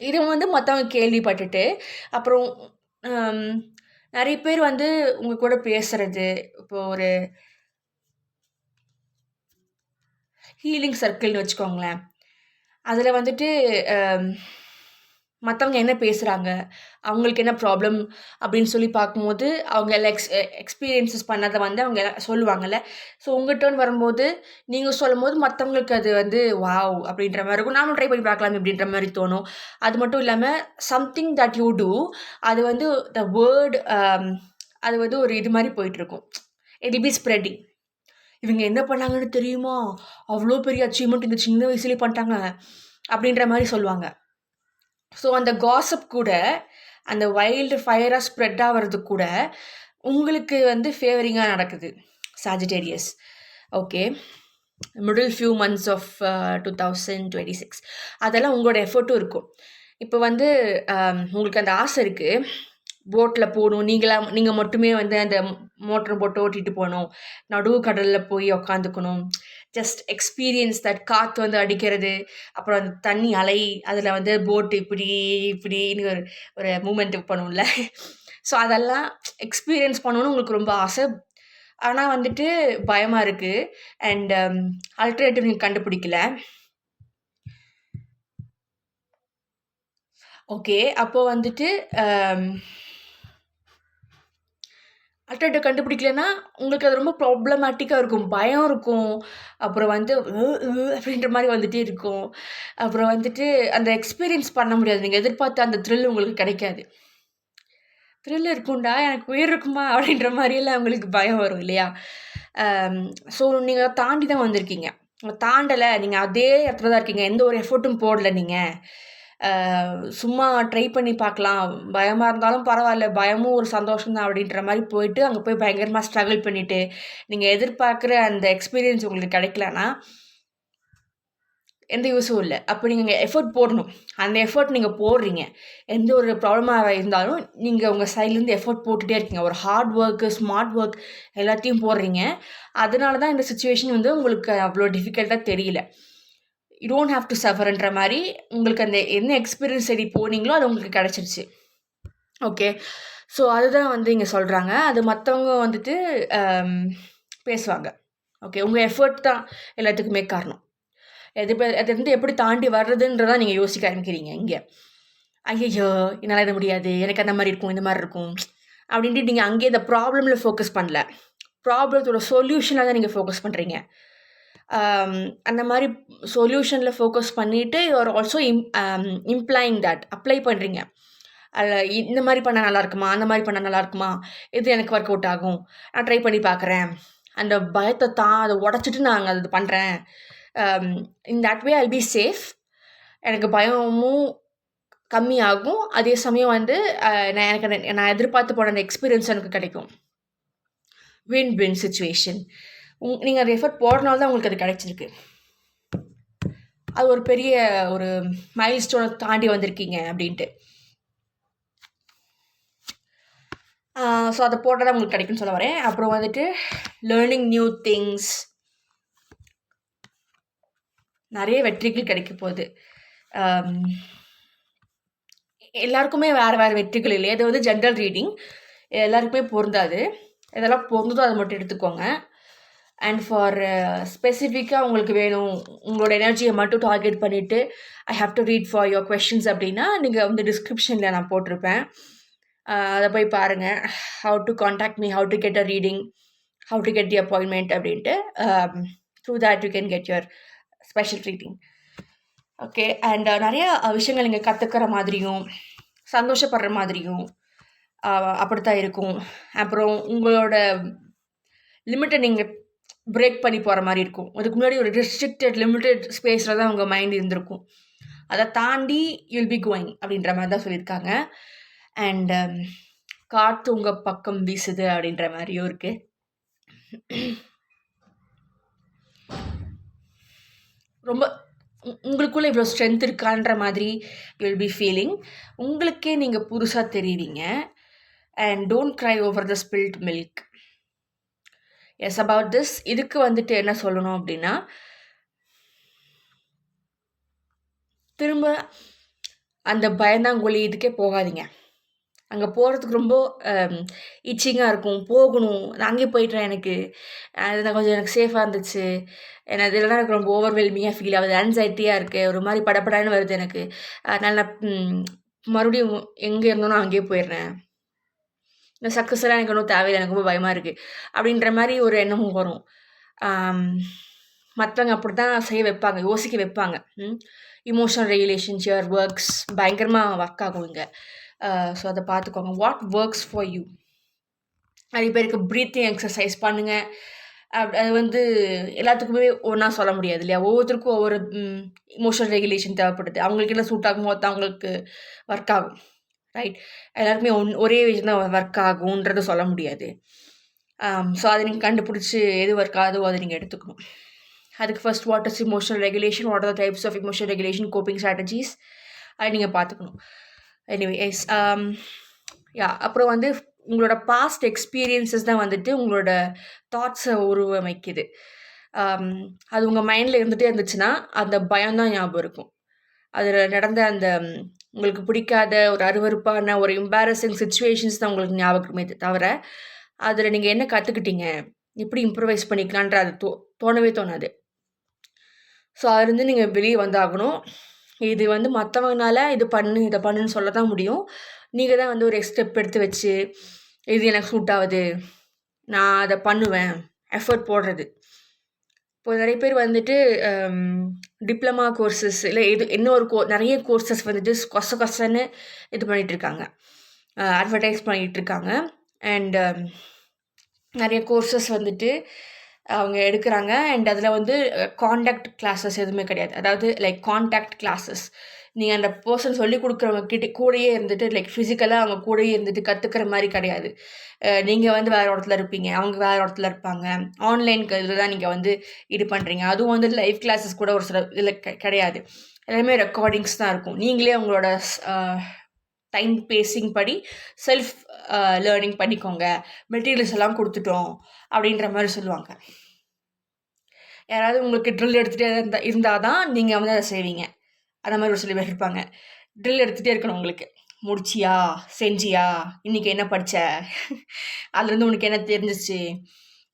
இதை வந்து மற்றவங்க கேள்விப்பட்டுட்டு அப்புறம் நிறைய பேர் வந்து உங்கள் கூட பேசுகிறது. இப்போது ஒரு ஹீலிங் சர்க்கிள்னு வச்சுக்கோங்களேன். அதில் வந்துட்டு மற்றவங்க என்ன பேசுகிறாங்க, அவங்களுக்கு என்ன ப்ராப்ளம் அப்படின்னு சொல்லி பார்க்கும்போது அவங்க எல்லாம் எக்ஸ்பீரியன்ஸஸ் பண்ணதை வந்து அவங்க சொல்லுவாங்கள்ல. ஸோ உங்கள் டர்ன் வரும்போது நீங்கள் சொல்லும் போது மற்றவங்களுக்கு அது வந்து வாவ் அப்படின்ற மாதிரி இருக்கும். நானும் ட்ரை பண்ணி பார்க்கலாம் அப்படின்ற மாதிரி தோணும். அது மட்டும் இல்லாமல் சம்திங் தட் யூ டூ, அது வந்து த வேர்ட், அது வந்து ஒரு இது மாதிரி போயிட்டுருக்கும். It will B spreading. இவங்க என்ன பண்ணாங்கன்னு தெரியுமா, அவ்வளோ பெரிய அச்சீவ்மெண்ட் இந்த சின்ன வயசுலேயே பண்ணிட்டாங்க அப்படின்ற மாதிரி சொல்லுவாங்க. ஸோ அந்த காசப் கூட, அந்த வைல்டு ஃபயராக ஸ்ப்ரெட் ஆகிறது கூட உங்களுக்கு வந்து ஃபேவரிங்காக நடக்குது Sagittarius. Okay, middle few months of 2026 அதெல்லாம் உங்களோட எஃபர்ட்டும் இருக்கும். இப்போ வந்து உங்களுக்கு அந்த ஆசை இருக்குது, போட்டில் போகணும், நீங்கள் மட்டுமே வந்து அந்த மோட்டர் போட்டு ஓட்டிகிட்டு போகணும், நடுவு கடலில் போய் உக்காந்துக்கணும், ஜஸ்ட் எக்ஸ்பீரியன்ஸ் தட். காற்று வந்து அடிக்கிறது, அப்புறம் அந்த தண்ணி அலை, அதில் வந்து போட்டு இப்படின்னு ஒரு மூமெண்ட் பண்ணும்ல. ஸோ அதெல்லாம் எக்ஸ்பீரியன்ஸ் பண்ணணும்னு உங்களுக்கு ரொம்ப ஆசை. ஆனால் வந்துட்டு பயமாக இருக்குது அண்ட் ஆல்டர்னேட்டிவ் நீங்கள் கண்டுபிடிக்கல. ஓகே, அப்போது வந்துட்டு ஆல்டர்னேட்டிவ் கண்டுபிடிக்கலன்னா உங்களுக்கு அது ரொம்ப ப்ராப்ளமேட்டிக்காக இருக்கும். பயம் இருக்கும், அப்புறம் வந்து அப்படின்ற மாதிரி வந்துகிட்டே இருக்கும். அப்புறம் வந்துட்டு அந்த எக்ஸ்பீரியன்ஸ் பண்ண முடியாது. நீங்கள் எதிர்பார்த்த அந்த த்ரில் உங்களுக்கு கிடைக்காது. த்ரில் இருக்கும்டா, எனக்கு உயிர் இருக்குமா அப்படின்ற மாதிரியெல்லாம் உங்களுக்கு பயம் வரும் இல்லையா? ஸோ நீங்கள் தாண்டி தான் வந்திருக்கீங்க. தாண்டலை, நீங்கள் அதே இடத்துல தான் இருக்கீங்க, எந்த ஒரு எஃபர்ட்டும் போடலை. நீங்கள் சும்மா ட்ரை பண்ணி பார்க்கலாம், பயமாக இருந்தாலும் பரவாயில்ல, பயமும் ஒரு சந்தோஷம் தான் அப்படின்ற மாதிரி போயிட்டு அங்கே போய் பயங்கரமாக ஸ்ட்ரகிள் பண்ணிவிட்டு நீங்கள் எதிர்பார்க்குற அந்த எக்ஸ்பீரியன்ஸ் உங்களுக்கு கிடைக்கலன்னா எந்த யூஸும் இல்லை. அப்போ நீங்கள் எஃபர்ட் போடணும். அந்த எஃபர்ட் நீங்கள் போடுறீங்க. எந்த ஒரு ப்ராப்ளமாக இருந்தாலும் நீங்கள் உங்கள் சைட்லேருந்து எஃபர்ட் போட்டுகிட்டே இருக்கீங்க. ஒரு ஹார்ட் ஒர்க்கு, ஸ்மார்ட் ஒர்க் எல்லாத்தையும் போடுறீங்க. அதனால தான் இந்த சுச்சுவேஷன் வந்து உங்களுக்கு அவ்வளோ டிஃபிகல்ட்டாக தெரியல. யூ டோன்ட் ஹாவ் டு சஃபர்ன்ற மாதிரி உங்களுக்கு அந்த என்ன எக்ஸ்பீரியன்ஸ் சரி போனீங்களோ அது உங்களுக்கு கிடச்சிருச்சு. ஓகே, ஸோ அதுதான் வந்து இங்கே சொல்கிறாங்க. அது மற்றவங்க வந்துட்டு பேசுவாங்க. ஓகே, உங்கள் எஃபர்ட் தான் எல்லாத்துக்குமே காரணம். அது வந்து எப்படி தாண்டி வர்றதுன்றதான் நீங்கள் யோசிக்க ஆரம்பிக்கிறீங்க இங்கே. ஐயோ என்னால் இது முடியாது, எனக்கு அந்த மாதிரி இருக்கும், இந்த மாதிரி இருக்கும் அப்படின்ட்டு நீங்கள் அங்கேயே இந்த ப்ராப்ளமில் ஃபோக்கஸ் பண்ணல, ப்ராப்ளத்தோட சொல்யூஷனாக தான் நீங்கள் ஃபோக்கஸ் பண்ணுறீங்க. அந்த மாதிரி சொல்யூஷனில் ஃபோக்கஸ் பண்ணிவிட்டு யூஆர் ஆல்சோ இம்ப்ளாயிங் தட், அப்ளை பண்ணுறீங்க. அதில் இந்த மாதிரி பண்ணால் நல்லாயிருக்குமா, அந்த மாதிரி பண்ணால் நல்லாயிருக்குமா, இது எனக்கு ஒர்க் அவுட் ஆகும், நான் ட்ரை பண்ணி பார்க்குறேன், அந்த பயத்தை அதை உடச்சிட்டு நான் அது பண்ணுறேன். In that way I'll be safe. எனக்கு பயமும் கம்மியாகும், அதே சமயம் வந்து நான் எதிர்பார்த்து போன அந்த எக்ஸ்பீரியன்ஸ் எனக்கு கிடைக்கும். Win win situation. நீங்கள் அது எஃபர்ட் போடுறனால தான் உங்களுக்கு அது கிடைச்சிருக்கு. அது ஒரு பெரிய ஒரு மைல் ஸ்டோனை தாண்டி வந்திருக்கீங்க அப்படின்ட்டு. ஸோ அதை போட்டால் தான் உங்களுக்கு கிடைக்கும்னு சொல்ல வரேன். அப்புறம் வந்துட்டு லேர்னிங் நியூ திங்ஸ், நிறைய வெற்றிகள் கிடைக்க போகுது. எல்லாருக்குமே வேறு வேறு வெற்றிகள் இல்லை. அது வந்து ஜென்ரல் ரீடிங், எல்லாருக்குமே பொருந்தாது. இதெல்லாம் பொருந்ததோ அதை மட்டும் எடுத்துக்கோங்க. அண்ட் ஃபார் ஸ்பெசிஃபிக்காக உங்களுக்கு வேணும், உங்களோட எனர்ஜியை மட்டும் டார்கெட் பண்ணிவிட்டு I have to read for your questions அப்படின்னா நீங்கள் வந்து டிஸ்கிரிப்ஷனில் நான் போட்டிருப்பேன், அதை போய் பாருங்கள். How to contact me, how to get a reading, how to get the appointment அப்படின்ட்டு. Through that you can get your special reading. Okay. And நிறைய விஷயங்கள் நீங்கள் கற்றுக்கிற மாதிரியும் சந்தோஷப்படுற மாதிரியும் அப்படித்தான் இருக்கும். அப்புறம் உங்களோட லிமிட்டை நீங்கள் பிரேக் பண்ணி போகிற மாதிரி இருக்கும். அதுக்கு முன்னாடி ஒரு ரெஸ்ட்ரிக்டட் லிமிட்டட் ஸ்பேஸில் தான் உங்கள் மைண்ட் இருந்திருக்கும். அதை தாண்டி யூல் பி கோயிங் அப்படின்ற மாதிரி தான் சொல்லியிருக்காங்க. அண்ட் காற்று உங்கள் பக்கம் வீசுது அப்படின்ற மாதிரியும் இருக்குது. ரொம்ப உங்களுக்குள்ளே இவ்வளோ ஸ்ட்ரென்த் இருக்கான்ற மாதிரி யூல் பி ஃபீலிங். உங்களுக்கே நீங்கள் புதுசாக தெரியுறீங்க. And don't cry over the spilt milk. Yes, about this இதுக்கு வந்துட்டு என்ன சொல்லணும் அப்படின்னா, திரும்ப அந்த பயந்தாங்கொலி இதுக்கே போகாதீங்க. அங்கே போகிறதுக்கு ரொம்ப இச்சிங்காக இருக்கும். போகணும், நான் அங்கே போயிட்டேன், எனக்கு அது கொஞ்சம் எனக்கு சேஃபாக இருந்துச்சு, எனக்கு இதெல்லாம் எனக்கு ரொம்ப ஓவர்வெல்மிங்காக ஃபீல் ஆகுது, ஆன்சைட்டியாக இருக்குது, ஒரு மாதிரி படப்படான்னு வருது எனக்கு, அதனால் நான் மறுபடியும் எங்கே இருந்தோன்னா அங்கேயே போயிடுறேன், இந்த சக்ஸஸ் எல்லாம் எனக்கு ஒன்றும் தேவையில்லை, எனக்கு ரொம்ப பயமாக இருக்குது அப்படின்ற மாதிரி ஒரு எண்ணமும் வரும். மற்றவங்க அப்படி தான் செய்ய வைப்பாங்க, யோசிக்க வைப்பாங்க. இமோஷனல் ரெகுலேஷன், யுவர் ஒர்க்ஸ் பயங்கரமாக ஒர்க் ஆகும் இங்கே. ஸோ அதை பார்த்துக்கோங்க. What works for you. நிறைய பேருக்கு ப்ரீத்திங் எக்ஸசைஸ் பண்ணுங்கள். அது வந்து எல்லாத்துக்குமே ஒன்றா சொல்ல முடியாது இல்லையா? ஒவ்வொருத்தருக்கும் ஒவ்வொரு இமோஷனல் ரெகுலேஷன் தேவைப்படுது. அவங்களுக்கு என்ன சூட் ஆகுமோ தான் அவங்களுக்கு ஒர்க் ஆகும், ரைட்? எல்லாருக்குமே ஒரே விஷயம் தான் ஒர்க் ஆகுன்றதை சொல்ல முடியாது. ஸோ அதை நீங்கள் கண்டுபிடிச்சி எது ஒர்க் ஆகுதோ அதை நீங்கள் எடுத்துக்கணும். அதுக்கு first what is emotional regulation, what are the types of emotional regulation, coping strategies, அதை நீங்கள் பார்த்துக்கணும். எனிவேஸ், யா, அப்புறம் வந்து உங்களோட பாஸ்ட் எக்ஸ்பீரியன்ஸஸ் தான் வந்துட்டு உங்களோட தாட்ஸை உருவமைக்குது. அது உங்கள் மைண்டில் இருந்துகிட்டே இருந்துச்சுன்னா அந்த பயம்தான் ஞாபகம் இருக்கும். அதில் நடந்த அந்த உங்களுக்கு பிடிக்காத ஒரு அருவருப்பான ஒரு எம்பாரசிங் சுச்சுவேஷன்ஸ் தான் உங்களுக்கு ஞாபகமே தவிர அதில் நீங்கள் என்ன கற்றுக்கிட்டீங்க, எப்படி இம்ப்ரூவைஸ் பண்ணிக்கலான்ற அது தோணவே தோணாது. ஸோ அதுலேருந்து நீங்கள் வெளியே வந்தாகணும். இது வந்து மற்றவங்கனால இது பண்ணு இதை பண்ணுன்னு சொல்ல தான் முடியும். நீங்கள் தான் வந்து ஒரு ஸ்டெப் எடுத்து வச்சு இது எனக்கு சூட் ஆகுது, நான் அதை பண்ணுவேன், எஃபர்ட் போடுறது. இப்போ நிறைய பேர் வந்துட்டு டிப்ளமா கோர்சஸ் இல்லை இது இன்னொரு நிறைய கோர்சஸ் வந்துட்டு கொசன்னு இது பண்ணிகிட்ருக்காங்க, அட்வர்டைஸ் பண்ணிகிட்ருக்காங்க. அண்ட் நிறைய கோர்சஸ் வந்துட்டு அவங்க எடுக்கிறாங்க. அண்ட் அதில் வந்து காண்டாக்ட் கிளாஸஸ் எதுவுமே கிடையாது. அதாவது லைக் காண்டாக்ட் கிளாஸஸ், நீங்கள் அந்த பர்சன் சொல்லி கொடுக்குறவங்க கூடயே இருந்துட்டு லைக் ஃபிசிக்கலாக அவங்க கூடயே இருந்துட்டு கற்றுக்கிற மாதிரி கிடையாது. நீங்கள் வந்து வேறு இடத்துல இருப்பீங்க, அவங்க வேறு இடத்துல இருப்பாங்க. ஆன்லைனுக்கு இதில் தான் நீங்கள் வந்து இது பண்ணுறீங்க. அதுவும் வந்து லைவ் கிளாஸஸ் கூட ஒரு சில இதில் கிடையாது. எல்லாமே ரெக்கார்டிங்ஸ் தான் இருக்கும். நீங்களே உங்களோட டைம் பேசிங் படி செல்ஃப் லேர்னிங் பண்ணிக்கோங்க, மெட்டீரியல்ஸ் எல்லாம் கொடுத்துட்டோம் அப்படின்ற மாதிரி சொல்லுவாங்க. யாராவது உங்களுக்கு ட்ரில் எடுத்துகிட்டே இருந்தால் தான் நீங்கள் வந்து அதை செய்வீங்க. அந்த மாதிரி ஒரு சில பேர் இருப்பாங்க. ட்ரில் எடுத்துகிட்டே இருக்கணும் உங்களுக்கு. முடிச்சியா, செஞ்சியா, இன்றைக்கி என்ன படித்த, அதுலேருந்து உனக்கு என்ன தெரிஞ்சிச்சு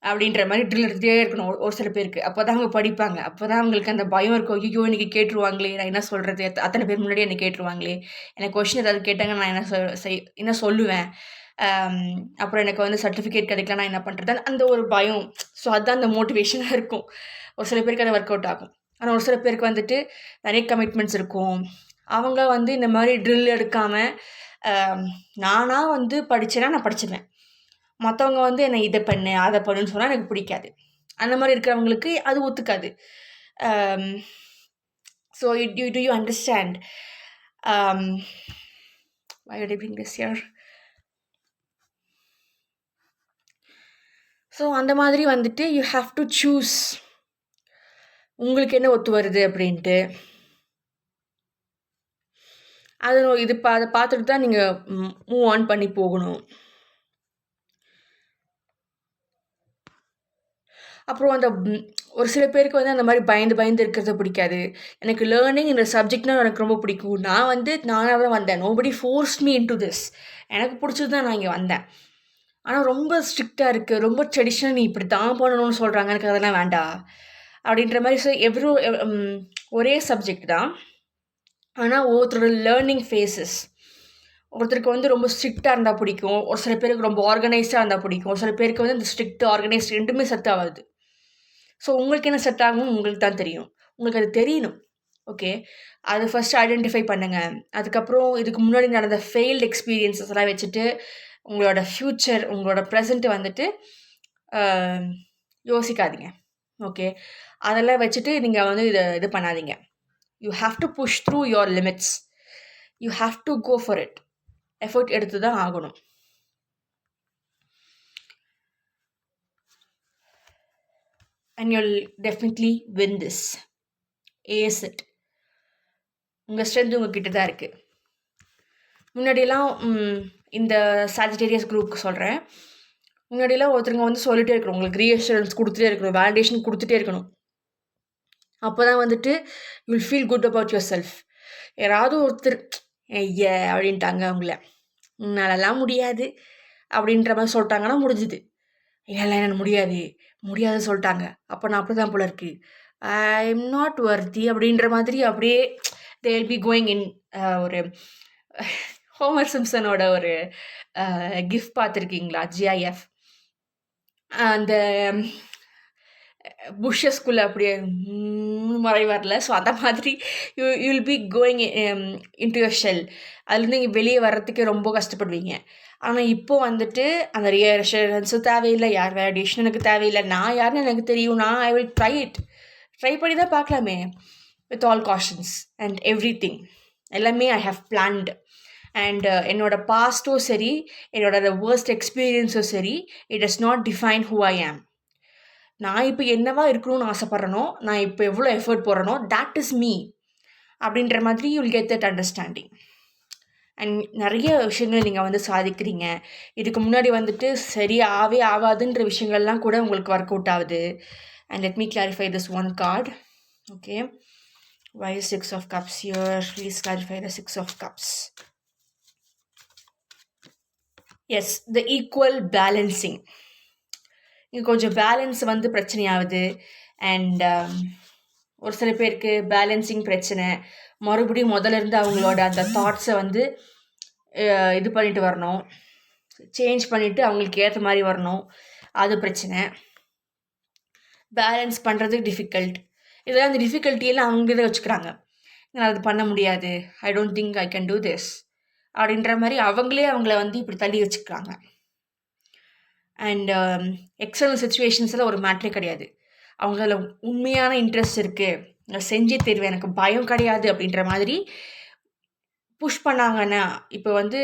அப்படின்ற மாதிரி ட்ரில் எடுத்துகிட்டே இருக்கணும் ஒரு சில பேருக்கு. அப்போ தான் அவங்க படிப்பாங்க. அப்போ தான் அவங்களுக்கு அந்த பயம் இருக்கும், ஐயோ இன்றைக்கி கேட்டுருவாங்களே, நான் என்ன சொல்கிறது, அத்தனை பேர் முன்னாடி என்னை கேட்டுருவாங்களே, எனக்கு கொஷின் ஏதாவது கேட்டாங்க நான் என்ன சொல்லுவேன், அப்புறம் எனக்கு வந்து சர்டிஃபிகேட் கிடைக்கல நான் என்ன பண்ணுறது, அந்த ஒரு பயம். ஸோ அதுதான் அந்த மோட்டிவேஷனாக இருக்கும். ஒரு சில பேருக்கு அது ஒர்க் அவுட் ஆகும். ஆனால் ஒரு சில பேருக்கு வந்துட்டு நிறைய கமிட்மெண்ட்ஸ் இருக்கும். அவங்க வந்து இந்த மாதிரி ட்ரில் எடுக்காமல் நானாக வந்து படித்தேன்னா நான் படிச்சிடுவேன், மற்றவங்க வந்து என்னை இதை பண்ணு அதை பண்ணுன்னு சொன்னால் எனக்கு பிடிக்காது. அந்த மாதிரி இருக்கிறவங்களுக்கு அது ஒத்துக்காது. So do you understand why did I bring this here? So அந்த மாதிரி வந்துட்டு யூ ஹாவ் டு சூஸ் உங்களுக்கு என்ன ஒத்து வருது அப்படின்ட்டு. அதை பார்த்துட்டு தான் நீங்கள் மூவ் ஆன் பண்ணி போகணும். அப்புறம் அந்த ஒரு சில பேருக்கு வந்து அந்த மாதிரி பயந்து பயந்து இருக்கிறது பிடிக்காது. எனக்கு லேர்னிங் இந்த சப்ஜெக்ட்னா எனக்கு ரொம்ப பிடிக்கும். நான் வந்து நானாக தான் வந்தேன். Nobody forced me into this. எனக்கு பிடிச்சது தான் நான் இங்கே வந்தேன். ஆனால் ரொம்ப ஸ்ட்ரிக்டாக இருக்குது, ரொம்ப ட்ரெடிஷ்னல், நீ இப்படி தான் பண்ணணும்னு சொல்கிறாங்க, எனக்கு அதெல்லாம் வேண்டாம் அப்படின்ற மாதிரி. ஸோ ஒரே சப்ஜெக்ட் தான், ஆனால் ஒவ்வொருத்தரோட லேர்னிங் ஃபேஸஸ். ஒருத்தருக்கு வந்து ரொம்ப ஸ்ட்ரிக்டாக இருந்தால் பிடிக்கும், ஒரு சில பேருக்கு ரொம்ப ஆர்கனைஸ்டாக இருந்தால் பிடிக்கும், ஒரு சில பேருக்கு வந்து இந்த ஸ்ட்ரிக்ட் ஆர்கனைஸ்ட் ரெண்டுமே செட் ஆகாது. ஸோ உங்களுக்கு என்ன செட் ஆகும்னு உங்களுக்கு தான் தெரியும். உங்களுக்கு அது தெரியணும். ஓகே, அது ஃபஸ்ட்டு ஐடென்டிஃபை பண்ணுங்கள். அதுக்கப்புறம் இதுக்கு முன்னாடி நடந்த ஃபெயில்டு எக்ஸ்பீரியன்ஸஸ் எல்லாம் வச்சுட்டு உங்களோட ஃப்யூச்சர், உங்களோட ப்ரெசண்ட்டு வந்துட்டு யோசிக்காதீங்க. ஓகே, அதெல்லாம் வச்சுட்டு நீங்கள் வந்து இது பண்ணாதீங்க. You have to push through your limits. You have to go for it. Effort எடுத்து தான் ஆகணும். And you'll definitely win this. Ace it. உங்கள் ஸ்ட்ரென்த் உங்ககிட்ட தான் இருக்குது. முன்னாடியெல்லாம் இந்த சாஜிடேரியஸ் குரூப்புக்கு சொல்கிறேன். முன்னாடியெல்லாம் ஒருத்தருங்க வந்து சொல்லிகிட்டே இருக்கணும், உங்களுக்கு ரீஅஷூரன்ஸ் கொடுத்துட்டே இருக்கணும், வேலிடேஷன் கொடுத்துட்டே இருக்கணும். அப்போ தான் வந்துட்டு you'll feel good about your self. யாராவது ஒருத்தர் ஐயா அப்படின்ட்டாங்க அவங்கள, உன்னாலலாம் முடியாது அப்படின்ற மாதிரி சொல்லிட்டாங்கன்னா முடிஞ்சுது. இல்லை என்ன முடியாது முடியாது சொல்லிட்டாங்க, அப்போ நான் அப்படி தான் போல இருக்கு, ஐ எம் நாட் வர்தி அப்படின்ற மாதிரி அப்படியே they will be going in. ஒரு ஹோமர் சிம்சனோட ஒரு கிஃப்ட் பார்த்துருக்கீங்களா, ஜிஐஎஃப், அந்த புஷ்ஷஸ்குள்ளே அப்படியே மழை வரல. ஸோ அந்த மாதிரி you will be going into your shell. அதுலேருந்து நீங்கள் வெளியே வர்றதுக்கு ரொம்ப கஷ்டப்படுவீங்க. ஆனால் இப்போது வந்துட்டு அந்த ரியஷன்ஸும் தேவையில்லை, யார் வேலிடேஷன் எனக்கு தேவையில்லை, நான் யாருன்னு எனக்கு தெரியும், நான் I will try it. Try பண்ணி தான் பார்க்கலாமே, with all cautions and every thing. எல்லாமே ஐ ஹவ் பிளான்டு. அண்ட் என்னோடய பாஸ்ட்டும் சரி, என்னோட வேர்ஸ்ட் எக்ஸ்பீரியன்ஸும் சரி, it does not define who I ஆம். நான் இப்போ என்னவா இருக்கணும்னு ஆசைப்பட்றனோ, நான் இப்போ எவ்வளோ எஃபர்ட் போடுறனோ, தட் இஸ் மீ அப்படின்ற மாதிரி you will get that understanding. And நிறைய விஷயங்கள் நீங்கள் வந்து சாதிக்கிறீங்க. இதுக்கு முன்னாடி வந்துட்டு சரியாகவே ஆகாதுன்ற விஷயங்கள்லாம் கூட உங்களுக்கு ஒர்க் அவுட் ஆகுது. And let me clarify this one card. Okay, why is 6 of cups here? Please clarify the 6 of cups. Yes, the equal balancing. இங்கே கொஞ்சம் பேலன்ஸ் வந்து பிரச்சனையாகுது. அண்ட் ஒரு சில பேருக்கு பேலன்சிங் பிரச்சனை, மறுபடியும் முதலேருந்து அவங்களோட அந்த தாட்ஸை வந்து இது பண்ணிட்டு வரணும், சேஞ்ச் பண்ணிவிட்டு அவங்களுக்கு ஏற்ற மாதிரி வரணும், அது பிரச்சனை. பேலன்ஸ் பண்ணுறது டிஃபிகல்ட். இதெல்லாம் அந்த டிஃபிகல்ட்டியெல்லாம் அவங்களே வச்சுக்கிறாங்க. நான் அது பண்ண முடியாது, I don't think I can do this அப்படின்ற மாதிரி அவங்களே அவங்கள வந்து இப்படி தள்ளி வச்சுக்கிறாங்க. அண்ட் எக்ஸ்டர்னல் சுச்சுவேஷன்ஸில் ஒரு மேட்ரே கிடையாது. அவங்கள உண்மையான இன்ட்ரெஸ்ட் இருக்குது, நான் செஞ்சே தருவேன், எனக்கு பயம் கிடையாது அப்படின்ற மாதிரி புஷ் பண்ணாங்கன்னா, இப்போ வந்து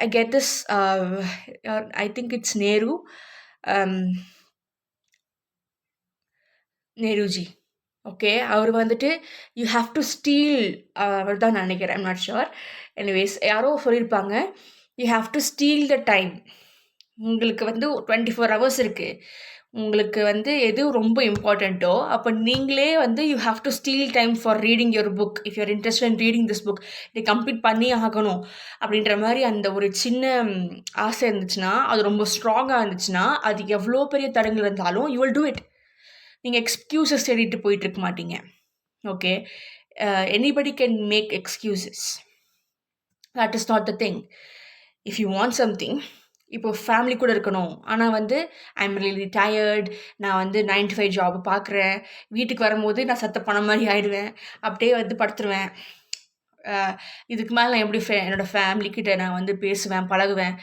I get this, I think it's Nehruji. Okay, அவர் வந்துட்டு யூ ஹாவ் டு ஸ்டீல், அவர் தான் நினைக்கிறேன், ஐம் நாட் ஷுர். எனிவேஸ் யாரோ சொல்லியிருப்பாங்க, you have to steal the time. உங்களுக்கு வந்து 24 hours இருக்குது. உங்களுக்கு வந்து எது ரொம்ப இம்பார்ட்டண்ட்டோ அப்போ நீங்களே வந்து you have to steal time for reading your book. If you're interest in reading this book, இதை கம்ப்ளீட் பண்ணி ஆகணும் அப்படின்ற மாதிரி அந்த ஒரு சின்ன ஆசை இருந்துச்சுன்னா, அது ரொம்ப ஸ்ட்ராங்காக இருந்துச்சுன்னா, அது எவ்வளோ பெரிய தடங்கள் இருந்தாலும் யூ வில் டூ இட். நீங்கள் எக்ஸ்கியூசஸ் தேடிட்டு போயிட்டுருக்க மாட்டீங்க. Okay, anybody can make excuses, that is not the thing. If you want something, இப்போது ஃபேமிலி கூட இருக்கணும், ஆனால் வந்து ஐ எம் ரியலி டயர்ட், நான் வந்து 9 to 5 ஜாப் பார்க்குறேன், வீட்டுக்கு வரும்போது நான் சத்த பணம் மாதிரி ஆயிடுவேன், அப்படியே வந்து படுத்துருவேன், இதுக்கு மேலே நான் எப்படி என்னோடய ஃபேமிலிக்கிட்ட நான் வந்து பேசுவேன், பழகுவேன்,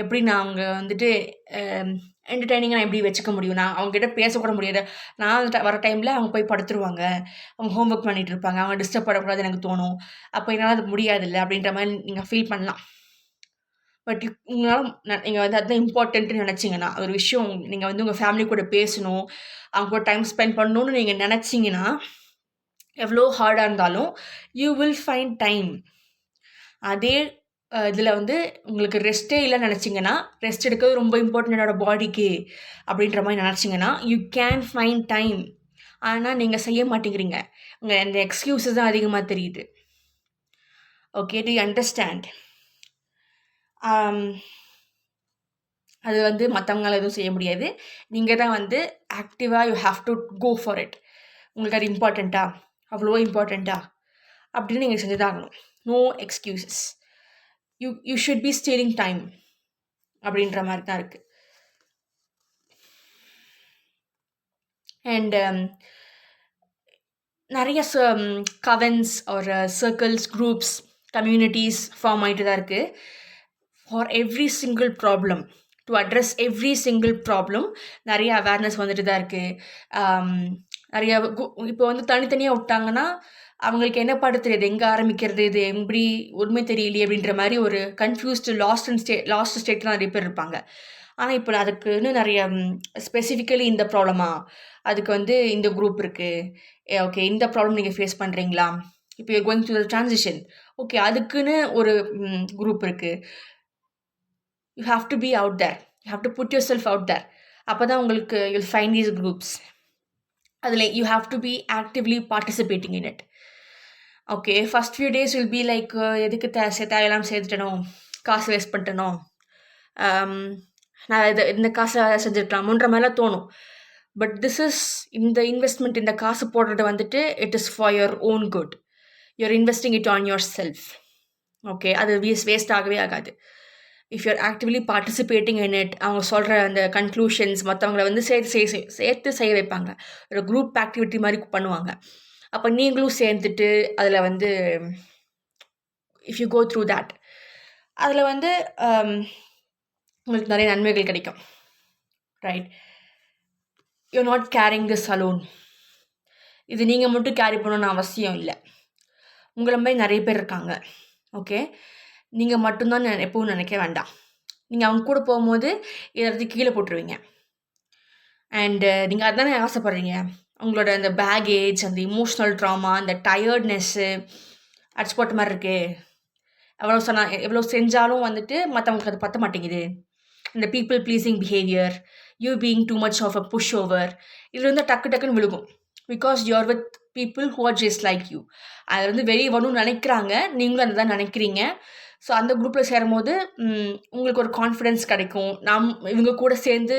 எப்படி நான் அவங்க வந்துட்டு என்டர்டெய்னிங்காக நான் எப்படி வச்சுக்க முடியும், நான் அவங்ககிட்ட பேசக்கூட முடியாது. நான் வர டைமில் அவங்க போய் படுத்துருவாங்க, அவங்க ஹோம் ஒர்க் பண்ணிகிட்டு இருப்பாங்க, அவங்க டிஸ்டர்ப் பண்ணக்கூடாது எனக்கு தோணும். அப்போ என்னால் அது முடியாதுல்ல அப்படின்ற மாதிரி நீங்கள் ஃபீல் பண்ணலாம். பட் உங்களால் நீங்கள் வந்து அதுதான் இம்பார்ட்டன்ட்னு நினச்சிங்கன்னா, ஒரு விஷயம் நீங்கள் வந்து உங்கள் ஃபேமிலி கூட பேசணும், அவங்க கூட டைம் ஸ்பெண்ட் பண்ணணுன்னு நீங்கள் நினச்சிங்கன்னா, எவ்வளோ ஹார்டாக இருந்தாலும் யூ வில் ஃபைண்ட் டைம். அதே இதில் வந்து உங்களுக்கு ரெஸ்ட்டே இல்லைன்னு நினச்சிங்கன்னா, ரெஸ்ட் எடுக்கிறது ரொம்ப இம்பார்ட்டன்ட் என்னோடய பாடிக்கு அப்படின்ற மாதிரி நினச்சிங்கன்னா, யூ கேன் ஃபைண்ட் டைம். ஆனால் நீங்கள் செய்ய மாட்டேங்கிறீங்க. உங்கள் அந்த எக்ஸ்கியூஸஸ் தான் அதிகமாக தெரியுது. Okay, to you understand? அது வந்து மற்றவங்களால எதுவும் செய்ய முடியாது. நீங்கள் தான் வந்து ஆக்டிவாக you have to go for it. உங்களுக்கு அது இம்பார்ட்டண்ட்டா, அவ்வளோ இம்பார்ட்டண்ட்டா அப்படின்னு நீங்கள் செஞ்சு தான் ஆகணும். No excuses. You should be stealing time அப்படின்ற மாதிரி தான் இருக்குது. அண்ட் நிறைய கவன்ஸ் ஒரு சர்க்கிள்ஸ், குரூப்ஸ், கம்யூனிட்டிஸ் ஃபார்ம் ஆகிட்டு தான் இருக்குது. For every single problem, to address every single problem நிறைய அவேர்னஸ் வந்துட்டு தான் இருக்குது. நிறைய இப்போ வந்து தனித்தனியாக விட்டாங்கன்னா அவங்களுக்கு என்ன பாட்டு தெரியாது, எங்கே ஆரம்பிக்கிறது, இது எப்படி உண்மை தெரியலையே அப்படின்ற மாதிரி ஒரு கன்ஃபியூஸ்டு லாஸ்ட் ஸ்டேட் தான் நிறைய பேர் இருப்பாங்க. ஆனால் இப்போ அதுக்குன்னு நிறைய ஸ்பெசிஃபிக்கலி இந்த ப்ராப்ளமா, அதுக்கு வந்து இந்த குரூப் இருக்குது, ஓகே இந்த ப்ராப்ளம் நீங்கள் ஃபேஸ் பண்ணுறீங்களா, இப்போ you going to the transition, okay அதுக்குன்னு ஒரு குரூப் இருக்குது. You have to be out there, you have to put yourself out there. அப்போ தான் உங்களுக்கு யூல் ஃபைண்ட் தீஸ் குரூப்ஸ். அதில் you have to be actively participating in it. Okay, first few days will be like எதுக்கு தேவையெல்லாம் சேர்த்துட்டனோ, காசு waste பண்ணிட்டனோ, நான் இந்த காசை செஞ்சுருக்கலாமுன்ற மாதிரிலாம் தோணும். பட் இந்த இன்வெஸ்ட்மெண்ட், இந்த காசு போடுறது வந்துட்டு it is for your own good. You're investing it on yourself. Okay, அது வேஸ்ட் ஆகவே ஆகாது. If you're actively participating in it, அவங்க சொல்கிற அந்த கன்க்ளூஷன்ஸ் மற்றவங்கள வந்து சேர்த்து செய்ய வைப்பாங்க. ஒரு குரூப் ஆக்டிவிட்டி மாதிரி பண்ணுவாங்க. அப்போ நீங்களும் சேர்ந்துட்டு அதில் வந்து if you go through that, அதில் வந்து உங்களுக்கு நிறைய நன்மைகள் கிடைக்கும். Right, you not carrying this alone. இது நீங்கள் மட்டும் கேரி பண்ணணும்னு அவசியம் இல்லை. உங்களை மாதிரி நிறைய பேர் இருக்காங்க. ஓகே, நீங்கள் மட்டும்தான் எப்பவும் நினைக்க வேண்டாம். நீங்கள் அவங்க கூட போகும்போது எல்லாத்தையும் கீழே போட்டுருவீங்க. அண்டு நீங்கள் அதுதானே ஆசைப்படுறீங்க. உங்களோட அந்த பேகேஜ், அந்த இமோஷ்னல் ட்ராமா, அந்த டயர்ட்னஸ்ஸு அடிச்சு போட்ட மாதிரி இருக்கு, எவ்வளோ செஞ்சாலும் வந்துட்டு மற்றவங்களுக்கு அது பற்ற மாட்டேங்குது, இந்த people pleasing behaviour, you being too much of a pushover, இது வந்து டக்குன்னு விழுகும். Because you are with people who are just like you. அதில் வந்து வெளியே வரணும்னு நினைக்கிறாங்க, நீங்களும் அதை தான் நினைக்கிறீங்க. ஸோ அந்த குரூப்பில் சேரும்போது உங்களுக்கு ஒரு கான்ஃபிடென்ஸ் கிடைக்கும். இவங்க கூட சேர்ந்து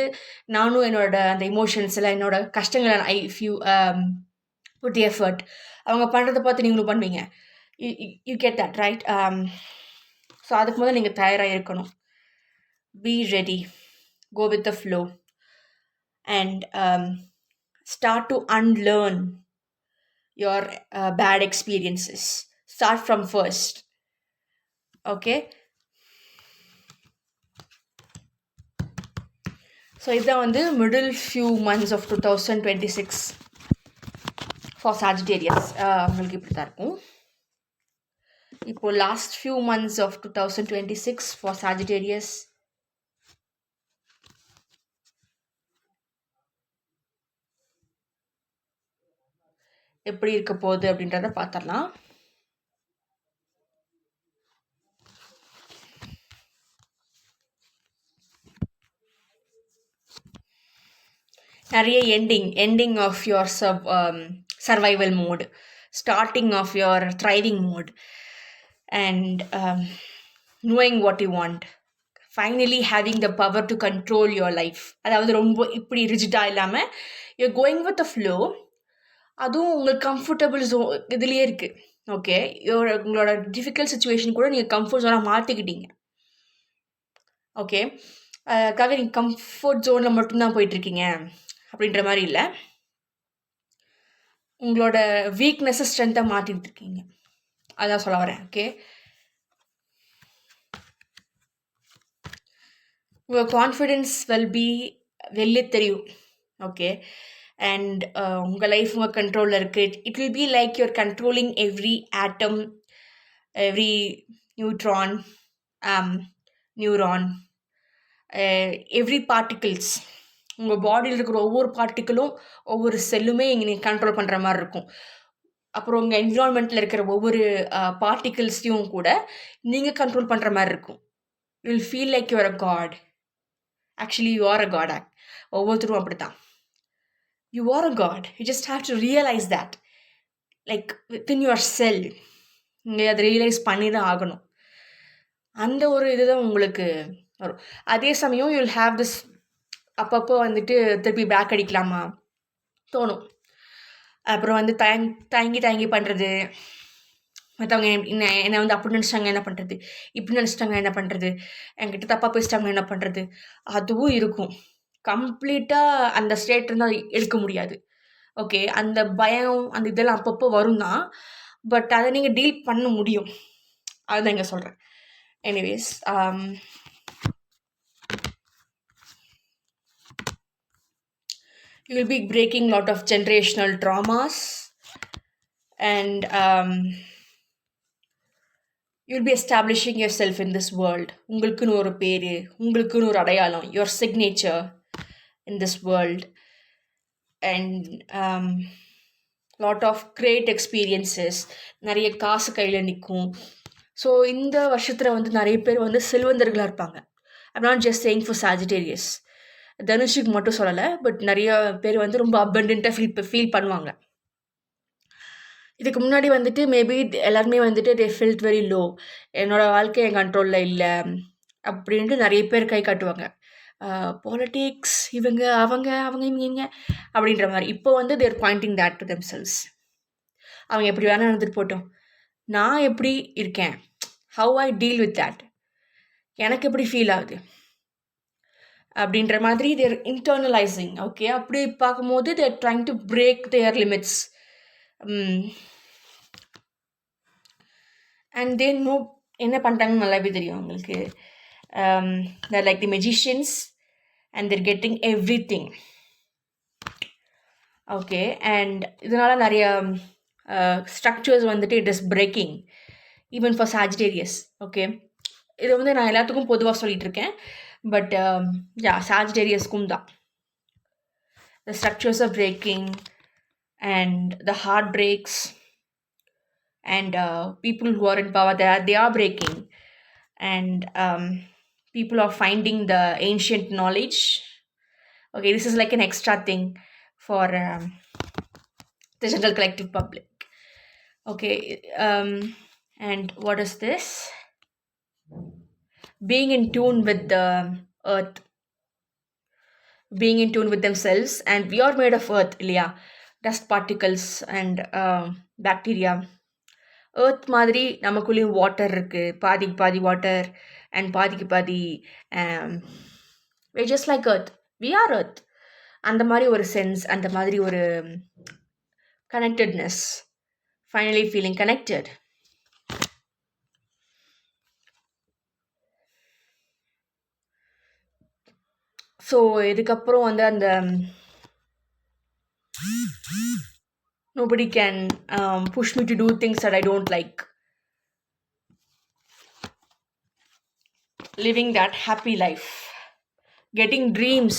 நானும் என்னோட அந்த எமோஷன்ஸில், என்னோட கஷ்டங்களை if you put the effort, அவங்க பண்ணுறதை பார்த்து நீங்களும் பண்ணுவீங்க. You get that right. So அதுக்கு முதல்ல நீங்கள் தயாராக இருக்கணும். Be ready, go with the flow, and start to unlearn your bad experiences. Start from first. Okay, so இதான் வந்து middle few months of 2026 for Sagittarius. உங்களுக்கு இப்படி தான் இருக்கும். இப்போ last few months of 2026 for Sagittarius எப்படி இருக்க போகுது அப்படின்றத பார்த்துடலாம். நிறைய ending of your survival mode, starting of your thriving mode, and knowing what you want, finally having the power to control your life. அதாவது ரொம்ப இப்படி ரிஜிட்டாக இல்லாமல் you're going with the flow. அதுவும் உங்களுக்கு கம்ஃபர்டபுள் இதுலேயே இருக்குது. ஓகே, உங்களோட டிஃபிகல்ட் சுச்சுவேஷன் கூட நீங்கள் கம்ஃபர்ட் ஜோனாக மாற்றிக்கிட்டீங்க. ஓகே, அதுக்காக நீங்கள் கம்ஃபர்ட் ஜோனில் மட்டும்தான் போயிட்டுருக்கீங்க அப்படின்ற மாதிரி இல்லை. உங்களோட வீக்னஸை ஸ்ட்ரென்த்தாக மாற்றிட்டு இருக்கீங்க, அதான் சொல்ல வரேன். ஓகே, உங்கள் கான்ஃபிடென்ஸ் வெளியே தெரியும். ஓகே, அண்ட் உங்கள் லைஃப் உங்கள் கண்ட்ரோலில் இருக்குது. It will be like you're controlling every atom, every neutron, neuron, every particles. உங்கள் பாடியில் இருக்கிற ஒவ்வொரு பார்ட்டிக்கிளும், ஒவ்வொரு செல்லுமே இங்கே நீங்கள் கண்ட்ரோல் பண்ணுற மாதிரி இருக்கும். அப்புறம் உங்கள் என்விரான்மெண்ட்டில் இருக்கிற ஒவ்வொரு பார்ட்டிகிள்ஸையும் கூட நீங்கள் கண்ட்ரோல் பண்ணுற மாதிரி இருக்கும். Will feel like you are a god. Actually you are a god. ஒவ்வொருத்தரும் அப்படி தான். You are a god. You just have to realise that, like within your self. நீங்கள் அதை ரியலைஸ் பண்ணி தான் ஆகணும். அந்த ஒரு இதுதான் உங்களுக்கு வரும். அதே சமயம் யூ வில் ஹாவ் திஸ், அப்பப்போ வந்துட்டு திருப்பி பேக் அடிக்கலாமா தோணும். அப்புறம் வந்து தயங்கி பண்ணுறது, மற்றவங்க என்னை வந்து அப்படி நினச்சிட்டாங்க என்ன பண்ணுறது, இப்படி நினச்சிட்டாங்க என்ன பண்ணுறது, என்கிட்ட தப்பாக பேசிட்டாங்க என்ன பண்ணுறது, அதுவும் இருக்கும். கம்ப்ளீட்டாக அந்த ஸ்டேட் இருந்தால் எடுக்க முடியாது. ஓகே, அந்த பயம் அந்த இதெல்லாம் அப்பப்போ வரும் தான். பட் அதை நீங்கள் டீல் பண்ண முடியும். அதுதான் இங்கே சொல்கிறேன். Anyways, you will be breaking lot of generational traumas, and you'll be establishing yourself in this world. உங்களுக்குன்னு ஒரு பேர், உங்களுக்குன்னு ஒரு அடையாளம், your signature in this world, and lot of great experiences. நிறைய காசு கையில் நிற்கும். ஸோ இந்த வருஷத்தில் வந்து நிறைய பேர் வந்து செல்வந்தர்களாக இருப்பாங்க. I'm not just saying for Sagittarius, தனுஷுக்கு மட்டும் சொல்லலை, பட் நிறைய பேர் வந்து ரொம்ப அபண்டண்ட்டாக ஃபீல் பண்ணுவாங்க. இதுக்கு முன்னாடி வந்துட்டு மேபி எல்லாருமே வந்துட்டு they felt very low. என்னோடய வாழ்க்கை என் கண்ட்ரோலில் இல்லை அப்படின்ட்டு நிறைய பேர் கை காட்டுவாங்க. பாலிட்டிக்ஸ், இவங்க இவங்க அப்படின்ற மாதிரி. இப்போ வந்து தேர் பாயிண்டிங் that to themselves. அவங்க எப்படி வேணால் நடந்துட்டு போட்டோம், நான் எப்படி இருக்கேன், how I deal with that, எனக்கு எப்படி ஃபீல் ஆகுது அப்படின்ற மாதிரி தேர் இன்டர்னலைசிங். ஓகே, அப்படி பார்க்கும்போது தேர் trying to break there limits. And they know என்ன பண்ணுறாங்கன்னு நல்லாவே தெரியும் அவங்களுக்கு. they're like the magicians and they're getting everything. Okay, and இதனால் நிறைய ஸ்ட்ரக்சர்ஸ் வந்துட்டு it is braking even for Sagittarius. Okay, இது வந்து நான் எல்லாத்துக்கும் பொதுவாக சொல்லிகிட்டு இருக்கேன், பட் Sagittariusக்கும் தான். the structures are breaking and the heart breaks, and people who are in power, they are breaking, and people are finding the ancient knowledge. Okay, this is like an extra thing for the general collective public. Okay, and what is this? Being in tune with the earth, being in tune with themselves, and we are made of earth இல்லையா, dust particles and bacteria. earth மாதிரி நமக்குள்ளேயும் water இருக்குது, பாதி water and பாதி we're just like earth, we are earth. அந்த மாதிரி ஒரு sense, அந்த மாதிரி ஒரு connectedness, finally feeling connected. So இதுக்கப்புறம் வந்து அந்த nobody can push me to do things that I don't like. Living that happy life, getting dreams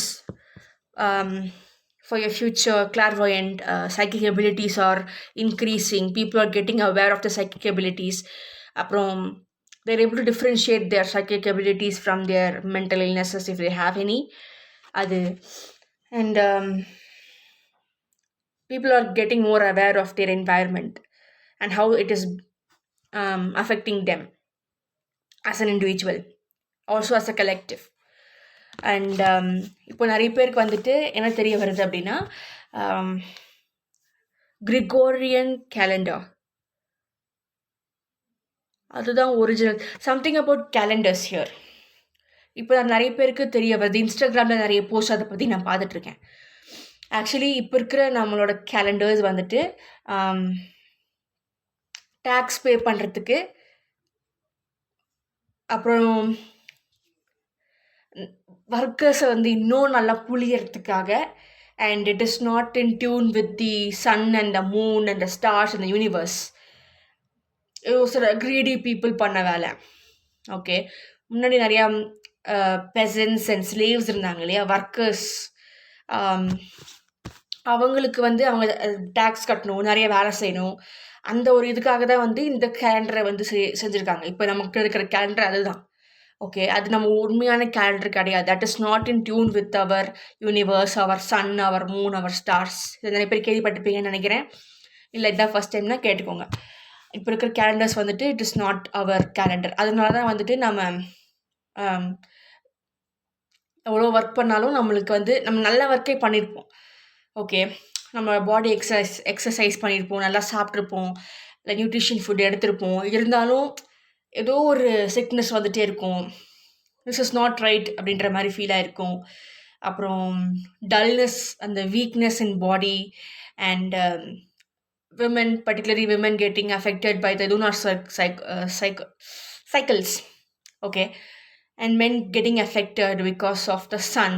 for your future, clairvoyant, psychic abilities are increasing. People are getting aware of the psychic abilities. அப்புறம் they're able to differentiate their psychic abilities from their mental illnesses if they have any. அது and people are getting more aware of their environment and how it is affecting them as an individual, also as a collective. And இப்போ நிறைய பேருக்கு வந்துட்டு என்ன தெரிய வருது அப்படின்னா, Gregorian calendar, அதுதான் original. Something about calendars here. இப்போ நான் நிறைய பேருக்கு தெரிய வருது. இன்ஸ்டாகிராமில் நிறைய போஸ்ட் அதை பற்றி நான் பார்த்துட்ருக்கேன். ஆக்சுவலி இப்போ இருக்கிற நம்மளோட கேலண்டர்ஸ் வந்துட்டு டேக்ஸ் பே பண்ணுறதுக்கு, அப்புறம் ஒர்க்கர்ஸை வந்து இன்னும் நல்லா புளியறதுக்காக, and it is not in tune with the sun and the moon and the stars and the universe. சில க்ரீடி பீப்புள் பண்ண வேலை. ஓகே, முன்னாடி நிறையா பெசன்ஸ் அண்ட் ஸ்லேவ்ஸ் இருந்தாங்க இல்லையா, ஒர்க்கர்ஸ். அவங்களுக்கு வந்து அவங்க டேக்ஸ் கட்டணும், நிறைய வேலை செய்யணும். அந்த ஒரு இதுக்காக தான் வந்து இந்த கேலண்டரை வந்து செஞ்சுருக்காங்க. இப்போ நமக்கு இருக்கிற கேலண்டர் அதுதான். ஓகே. அது நம்ம உண்மையான கேலண்டர் கிடையாது. That is not in tune with our universe, our sun, our moon, our stars. இதை நிறைய பேர் கேள்விப்பட்டிருப்பீங்கன்னு நினைக்கிறேன். இல்லை இதான் ஃபஸ்ட் டைம்னா கேட்டுக்கோங்க. இப்போ இருக்கிற கேலண்டர்ஸ் வந்துட்டு it is not our calendar. அதனால தான் வந்துட்டு நம்ம எவ்வளோ ஒர்க் பண்ணாலும் நம்மளுக்கு வந்து நம்ம நல்ல ஒர்க்கே பண்ணியிருப்போம். ஓகே. நம்ம பாடி எக்ஸசைஸ் பண்ணியிருப்போம், நல்லா சாப்பிட்ருப்போம், இல்லை நியூட்ரிஷன் ஃபுட் எடுத்திருப்போம். இருந்தாலும் ஏதோ ஒரு சிக்னஸ் வந்துகிட்டே இருக்கும். திஸ் இஸ் நாட் ரைட் அப்படின்ற மாதிரி ஃபீல் ஆகிருக்கும். அப்புறம் டல்னஸ், அந்த weakness in body and women, particularly women getting affected by the lunar cycles. Okay. And men getting affected because of the sun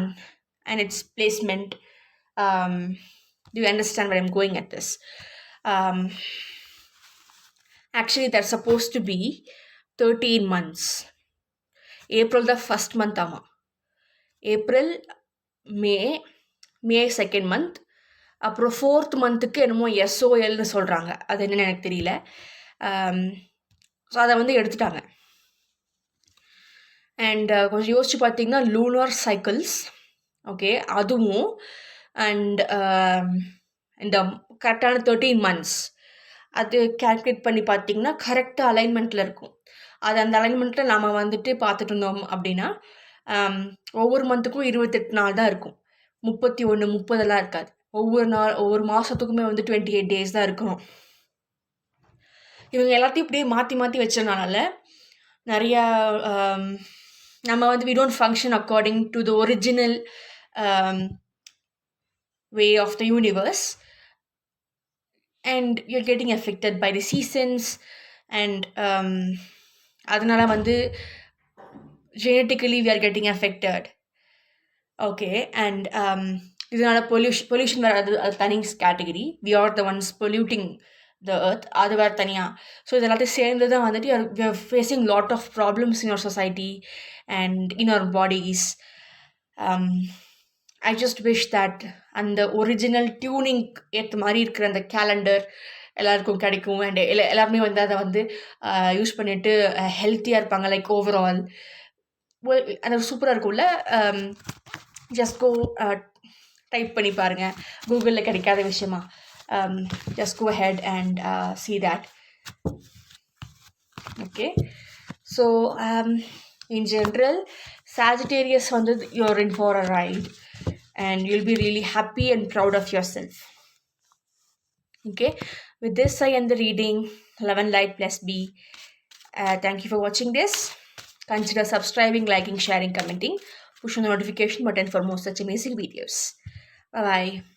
and its placement. Do you understand where I'm going at this? Actually, they're supposed to be 13 months. April the first month ஆமா. April, May second month. அப்புறம் 4th மந்த்துக்கு என்னமோ SOLன்னு சொல்கிறாங்க. அது என்னென்னு எனக்கு தெரியல. So அதை வந்து எடுத்துட்டாங்க. அண்ட் கொஞ்சம் யோசிச்சு பார்த்தீங்கன்னா லூனார் சைக்கிள்ஸ், ஓகே, அதுவும் அண்ட் இந்த கரெக்டான 13 months அது கால்குலேட் பண்ணி பார்த்தீங்கன்னா கரெக்டாக அலைன்மெண்ட்டில் இருக்கும். அது அந்த அலைன்மெண்ட்டில் நம்ம வந்துட்டு பார்த்துட்டு இருந்தோம் அப்படின்னா ஒவ்வொரு மந்த்துக்கும் 28 நாள் தான் இருக்கும். 31, 30 இருக்காது. ஒவ்வொரு மாதத்துக்குமே வந்து 28 days தான் இருக்கணும். இவங்க எல்லாத்தையும் இப்படியே மாற்றி மாற்றி வச்சதுனால நிறையா நம்ம வந்து we don't function according to the original way of the universe, and you're getting affected by the seasons, and அதனால வந்து genetically we are getting affected. Okay. And இதனால பொல்யூஷன் வேறு, அது தனி category. we are the ones polluting the earth, அது வேறு தனியாக. So இது எல்லாத்தையும் சேர்ந்து தான் வந்துட்டு we are facing lot of problems in our society and in our bodies. I just wish that அந்த ஒரிஜினல் டியூனிங் ஏற்ற மாதிரி இருக்கிற அந்த கேலண்டர் எல்லாருக்கும் கிடைக்கும். அண்ட் எல்லாருமே வந்து அதை வந்து யூஸ் பண்ணிவிட்டு ஹெல்த்தியாக இருப்பாங்க. லைக் ஓவரால் அது சூப்பராக இருக்கும்ல. ஜஸ்ட் கோ டைப் பண்ணி பாருங்கள், கூகுளில் கிடைக்காத விஷயமா. Just go ahead and see that. Okay. So in general, Sagittarius, you're in for a ride and you'll be really happy and proud of yourself. Okay. With this, I end the reading. Love and light bless be. Thank you for watching this. Consider subscribing, liking, sharing, commenting. Push on the notification button for more such amazing videos. Bye-bye.